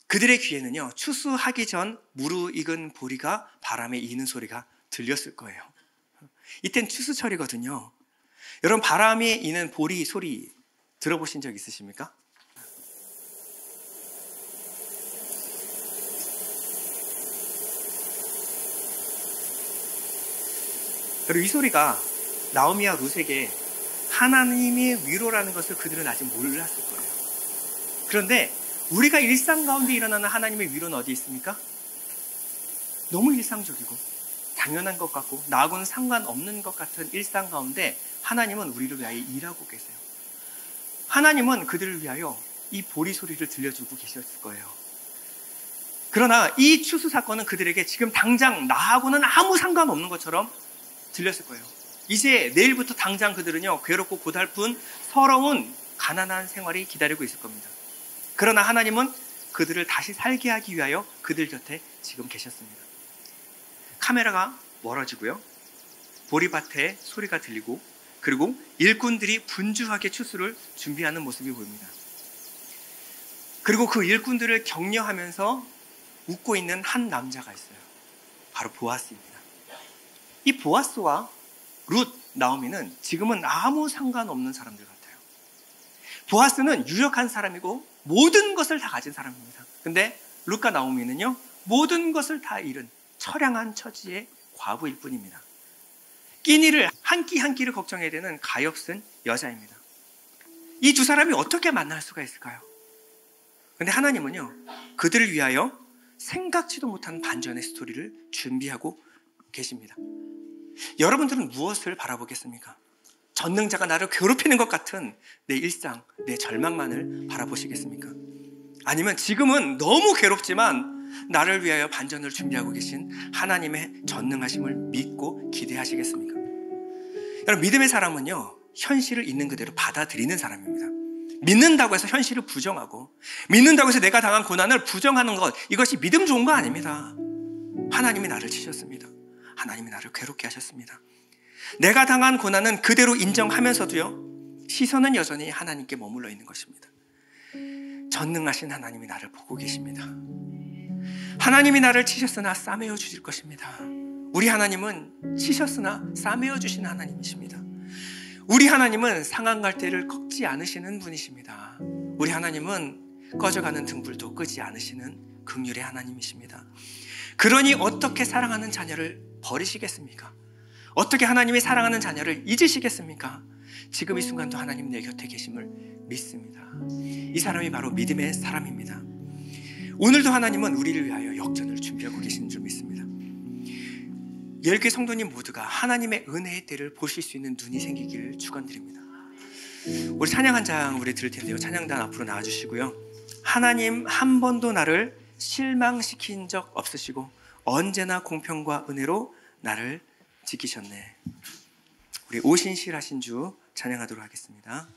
그들의 귀에는요, 추수하기 전 무르익은 보리가 바람에 이는 소리가 들렸을 거예요. 이땐 추수철이거든요. 여러분, 바람에 이는 보리 소리 들어보신 적 있으십니까? 그리고 이 소리가 나오미와 룻에게 하나님의 위로라는 것을 그들은 아직 몰랐을 거예요. 그런데 우리가 일상 가운데 일어나는 하나님의 위로는 어디 있습니까? 너무 일상적이고 당연한 것 같고 나하고는 상관없는 것 같은 일상 가운데 하나님은 우리를 위하여 일하고 계세요. 하나님은 그들을 위하여 이 보리 소리를 들려주고 계셨을 거예요. 그러나 이 추수 사건은 그들에게 지금 당장 나하고는 아무 상관없는 것처럼 들렸을 거예요. 이제 내일부터 당장 그들은요, 괴롭고 고달픈 서러운 가난한 생활이 기다리고 있을 겁니다. 그러나 하나님은 그들을 다시 살게 하기 위하여 그들 곁에 지금 계셨습니다. 카메라가 멀어지고요, 보리밭에 소리가 들리고, 그리고 일꾼들이 분주하게 추수를 준비하는 모습이 보입니다. 그리고 그 일꾼들을 격려하면서 웃고 있는 한 남자가 있어요. 바로 보아스입니다. 이 보아스와 룻, 나오미는 지금은 아무 상관없는 사람들 같아요. 보아스는 유력한 사람이고 모든 것을 다 가진 사람입니다. 근데 룻과 나오미는요, 모든 것을 다 잃은 처량한 처지의 과부일 뿐입니다. 끼니를 한 끼 한 끼를 걱정해야 되는 가엾은 여자입니다. 이 두 사람이 어떻게 만날 수가 있을까요? 근데 하나님은요, 그들을 위하여 생각지도 못한 반전의 스토리를 준비하고 계십니다. 여러분들은 무엇을 바라보겠습니까? 전능자가 나를 괴롭히는 것 같은 내 일상, 내 절망만을 바라보시겠습니까? 아니면 지금은 너무 괴롭지만 나를 위하여 반전을 준비하고 계신 하나님의 전능하심을 믿고 기대하시겠습니까? 여러분, 믿음의 사람은요, 현실을 있는 그대로 받아들이는 사람입니다. 믿는다고 해서 현실을 부정하고, 믿는다고 해서 내가 당한 고난을 부정하는 것, 이것이 믿음 좋은 거 아닙니다. 하나님이 나를 치셨습니다. 하나님이 나를 괴롭게 하셨습니다. 내가 당한 고난은 그대로 인정하면서도요, 시선은 여전히 하나님께 머물러 있는 것입니다. 전능하신 하나님이 나를 보고 계십니다. 하나님이 나를 치셨으나 싸매어 주실 것입니다. 우리 하나님은 치셨으나 싸매어 주시는 하나님이십니다. 우리 하나님은 상한 갈대를 꺾지 않으시는 분이십니다. 우리 하나님은 꺼져가는 등불도 끄지 않으시는 긍휼의 하나님이십니다. 그러니 어떻게 사랑하는 자녀를 버리시겠습니까? 어떻게 하나님이 사랑하는 자녀를 잊으시겠습니까? 지금 이 순간도 하나님 내 곁에 계심을 믿습니다. 이 사람이 바로 믿음의 사람입니다. 오늘도 하나님은 우리를 위하여 역전을 준비하고 계시는 줄 믿습니다. 열교회 성도님 모두가 하나님의 은혜의 때를 보실 수 있는 눈이 생기기를 축원드립니다. 우리 찬양 한 장 우리 들을 텐데요, 찬양단 앞으로 나와주시고요. 하나님 한 번도 나를 실망시킨 적 없으시고 언제나 공평과 은혜로 나를 지키셨네. 우리 오신실하신 주 찬양하도록 하겠습니다.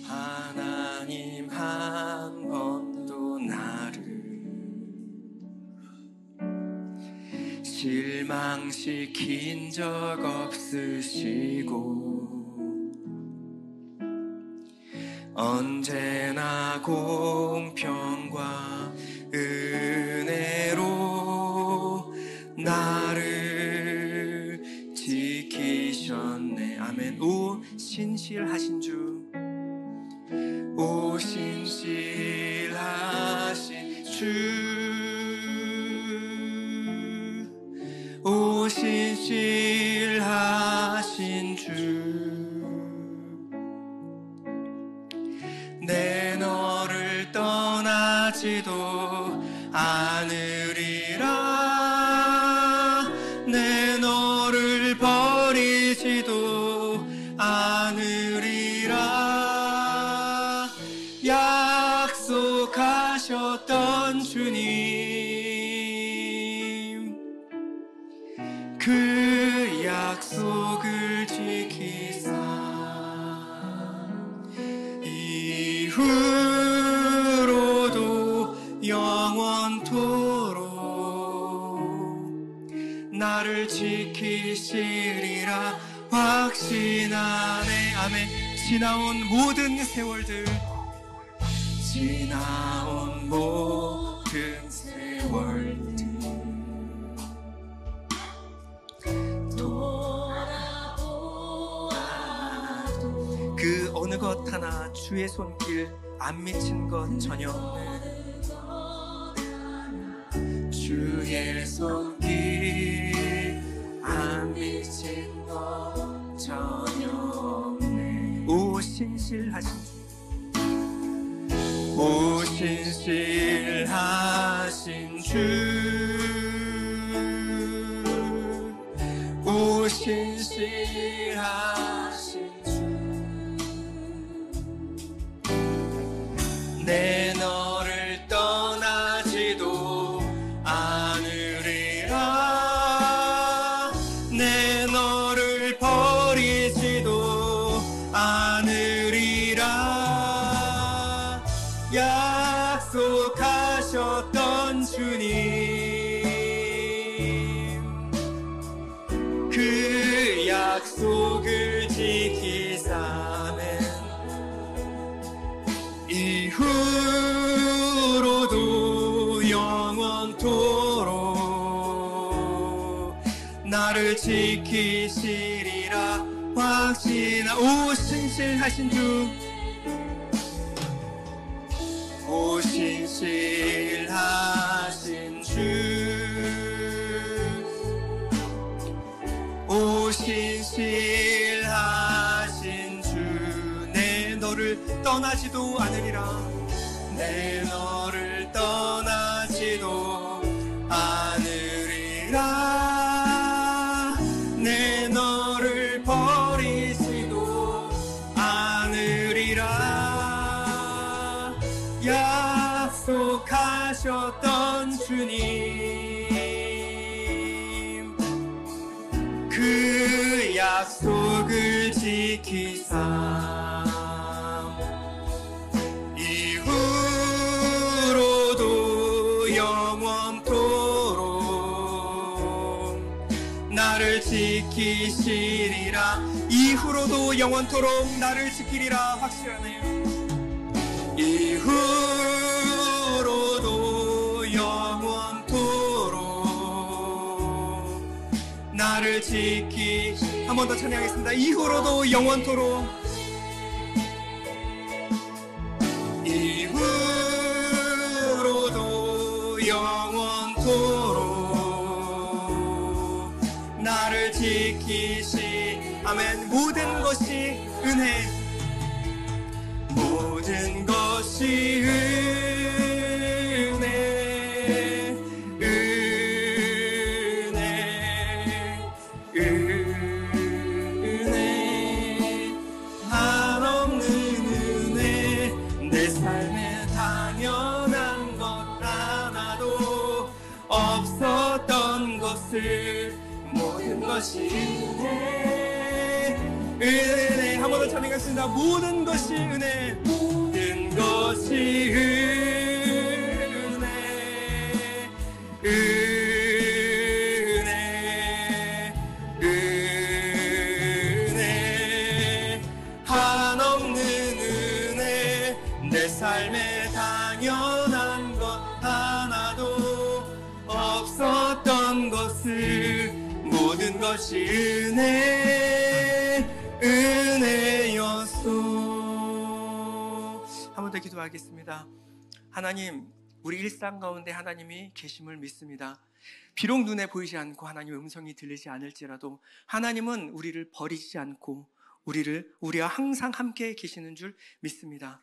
하나님 한 번도 나를 실망시킨 적 없으시고 언제나 공평과 은혜로 나를 지키셨네. 아멘. 오 신실하신 주, 오 신실하신 주, 오 신실하신 주, 내 너를 떠나지도 않으리라. 내 너를 약속하셨던 주님, 그 약속을 지키사 이후로도 영원토록 나를 지키시리라 확신하네. 아멘. 지나온 모든 세월들, 지나온 모든 세월들 돌아보아도 그 어느 것 하나 주의 손길 안 미친 것 전혀 없네. 주의 손길 안 미친 것 전혀 없네. 오 신실하신 주, 오 신실하신 주, 오 신실하신 주, 내 너를 떠나지도 않으리라, 내 너를 버리지도 않으리라. 약속하셨던 주님, 그 약속을 지키사면 이후로도 영원토록 나를 지키시리라 확신하. 오 신실하신 주, 오 신실하신 주, 오 신실하신 주, 내 너를 떠나지도 않으리라, 내 너를 떠나지도 않으리라, 내 너를 버리지도 않으리라. 약속하셨던 주님, 그 약속을 지키사 이후로도 영원토록 나를 지키시리라. 이후로도 영원토록 나를 지키리라 확실하네요. 이후로도 영원토록 나를 지키. 한 번 더 찬양하겠습니다. 이후로도 영원토록, 이후로도 영원토록 나를 지키시. 아멘. 모든 것이 은혜, 모든 것이 은혜, 은혜, 은혜, 한없는 은혜. 내 삶에 당연한 것 하나도 없었던 것을 모든 것이 은혜, 은혜. 한 번 더 찬양하겠습니다. 모든 것이 은혜, 모든 것이 은혜, 은혜, 은혜, 한없는 은혜. 내 삶에 당연한 것 하나도 없었던 것을 모든 것이 은혜, 은혜였소. 한 번 더 기도하겠습니다. 하나님, 우리 일상 가운데 하나님이 계심을 믿습니다. 비록 눈에 보이지 않고 하나님의 음성이 들리지 않을지라도 하나님은 우리를 버리지 않고 우리와 항상 함께 계시는 줄 믿습니다.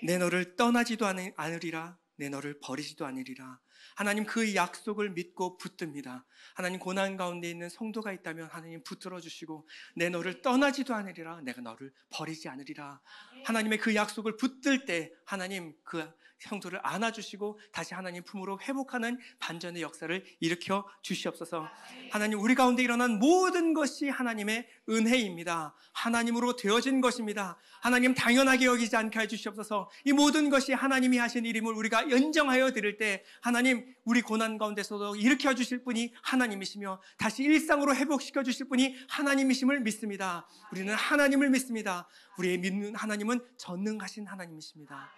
내 너를 떠나지도 않으리라, 내 너를 버리지도 않으리라. 하나님 그 약속을 믿고 붙듭니다. 하나님 고난 가운데 있는 성도가 있다면 하나님 붙들어 주시고 내 너를 떠나지도 않으리라, 내가 너를 버리지 않으리라. 하나님의 그 약속을 붙들 때 하나님 그 성도를 안아주시고 다시 하나님 품으로 회복하는 반전의 역사를 일으켜 주시옵소서. 하나님 우리 가운데 일어난 모든 것이 하나님의 은혜입니다. 하나님으로 되어진 것입니다. 하나님 당연하게 여기지 않게 해주시옵소서. 이 모든 것이 하나님이 하신 일임을 우리가 인정하여 드릴 때 하나님 우리 고난 가운데서도 일으켜 주실 분이 하나님이시며 다시 일상으로 회복시켜 주실 분이 하나님이심을 믿습니다. 우리는 하나님을 믿습니다. 우리의 믿는 하나님은 전능하신 하나님이십니다.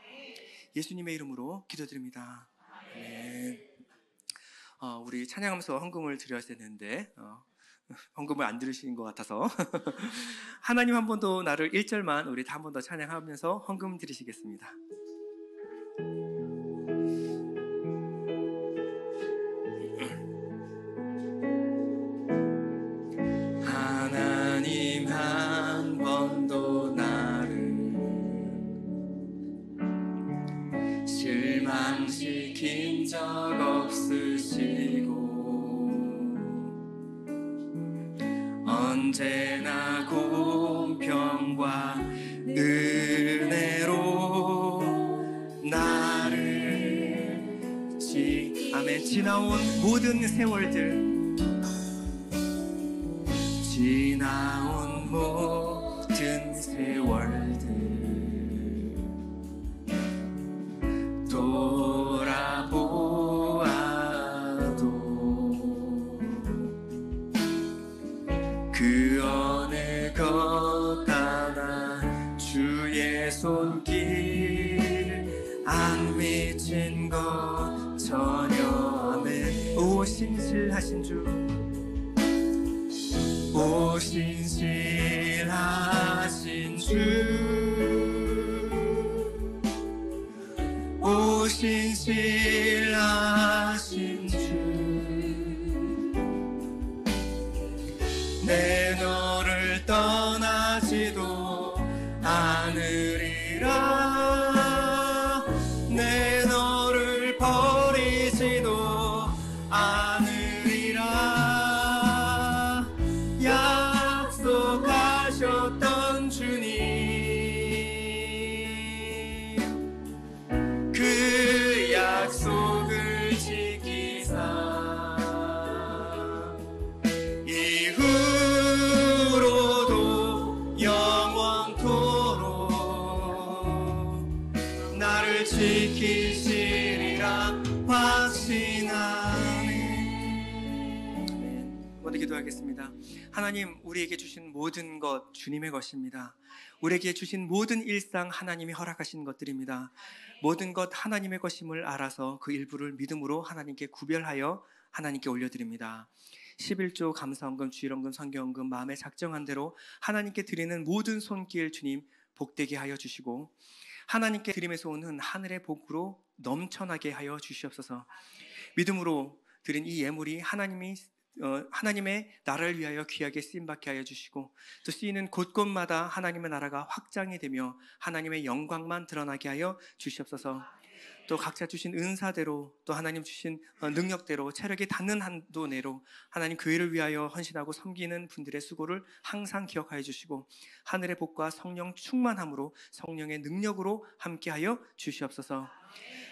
예수님의 이름으로 기도드립니다. 네. 우리 찬양하면서 헌금을 드려야 되는데 헌금을 안 들으신 것 같아서 하나님 한 번 더 나를 1절만 우리 한 번 더 찬양하면서 헌금 드리시겠습니다. 하나님 한 번 더 나를 실망시킨 적 없으시고 언제나 공평과 은혜로 나를 아멘. 지나온 모든 세월들, 지나온 모든 세월들 돌아보아도 그 어느 것 하나 주의 손길 안 미친 것 전혀. 아멘. 오 신실하신 주, 오 신실하신 주, 오 신실하신 주, 내 너를 떠나지도 않으리라, 내 너를 버리지도 않으리라. 약속하셨던 주님, 그 약속을 지키사 이후로도 영원토록 나를 지키시리라 확신하네. 먼저 기도하겠습니다. 하나님, 우리에게 주신 모든 것 주님의 것입니다. 우리에게 주신 모든 일상 하나님이 허락하신 것들입니다. 모든 것 하나님의 것임을 알아서 그 일부를 믿음으로 하나님께 구별하여 하나님께 올려드립니다. 11조 감사헌금, 주일헌금, 성경헌금 마음에 작정한 대로 하나님께 드리는 모든 손길 주님 복되게 하여 주시고 하나님께 드림에서 오는 하늘의 복으로 넘쳐나게 하여 주시옵소서. 믿음으로 드린 이 예물이 하나님의 나라를 위하여 귀하게 쓰임받게 하여 주시고 또 쓰이는 곳곳마다 하나님의 나라가 확장이 되며 하나님의 영광만 드러나게 하여 주시옵소서. 또 각자 주신 은사대로 또 하나님 주신 능력대로 체력이 닿는 한도 내로 하나님 교회를 위하여 헌신하고 섬기는 분들의 수고를 항상 기억하여 주시고 하늘의 복과 성령 충만함으로 성령의 능력으로 함께하여 주시옵소서.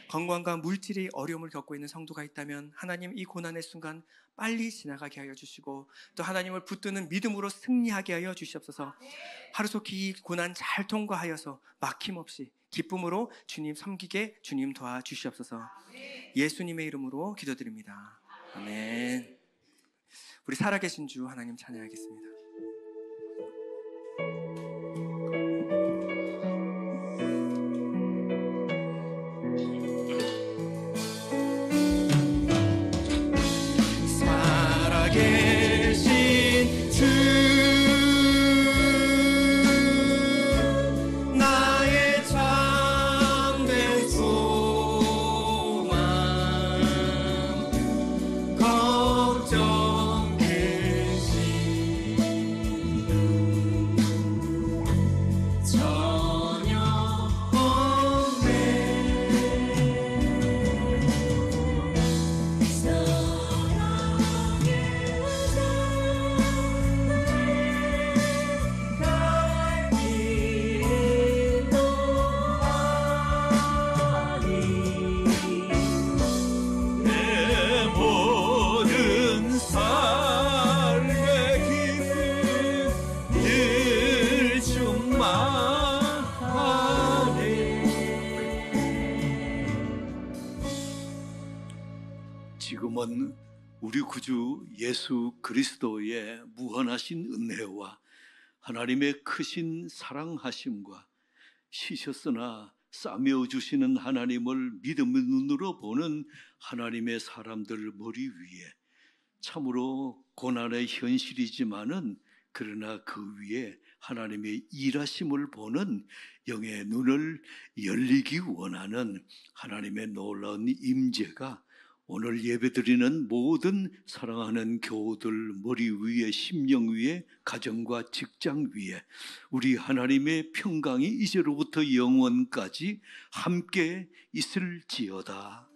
건강과 물질이 어려움을 겪고 있는 성도가 있다면 하나님 이 고난의 순간 빨리 지나가게 하여 주시고 또 하나님을 붙드는 믿음으로 승리하게 하여 주시옵소서. 하루속히 이 고난 잘 통과하여서 막힘없이 기쁨으로 주님 섬기게 주님 도와주시옵소서. 예수님의 이름으로 기도드립니다. 아멘. 우리 살아계신 주 하나님 찬양하겠습니다. 살아계신 주 걱정 대신 지금은 우리 구주 예수 그리스도의 무한하신 은혜와 하나님의 크신 사랑하심과 쉬셨으나 싸매어 주시는 하나님을 믿음의 눈으로 보는 하나님의 사람들 머리 위에 참으로 고난의 현실이지만은 그러나 그 위에 하나님의 일하심을 보는 영의 눈을 열리기 원하는 하나님의 놀라운 임재가 오늘 예배드리는 모든 사랑하는 교우들 머리 위에, 심령 위에, 가정과 직장 위에 우리 하나님의 평강이 이제로부터 영원까지 함께 있을지어다.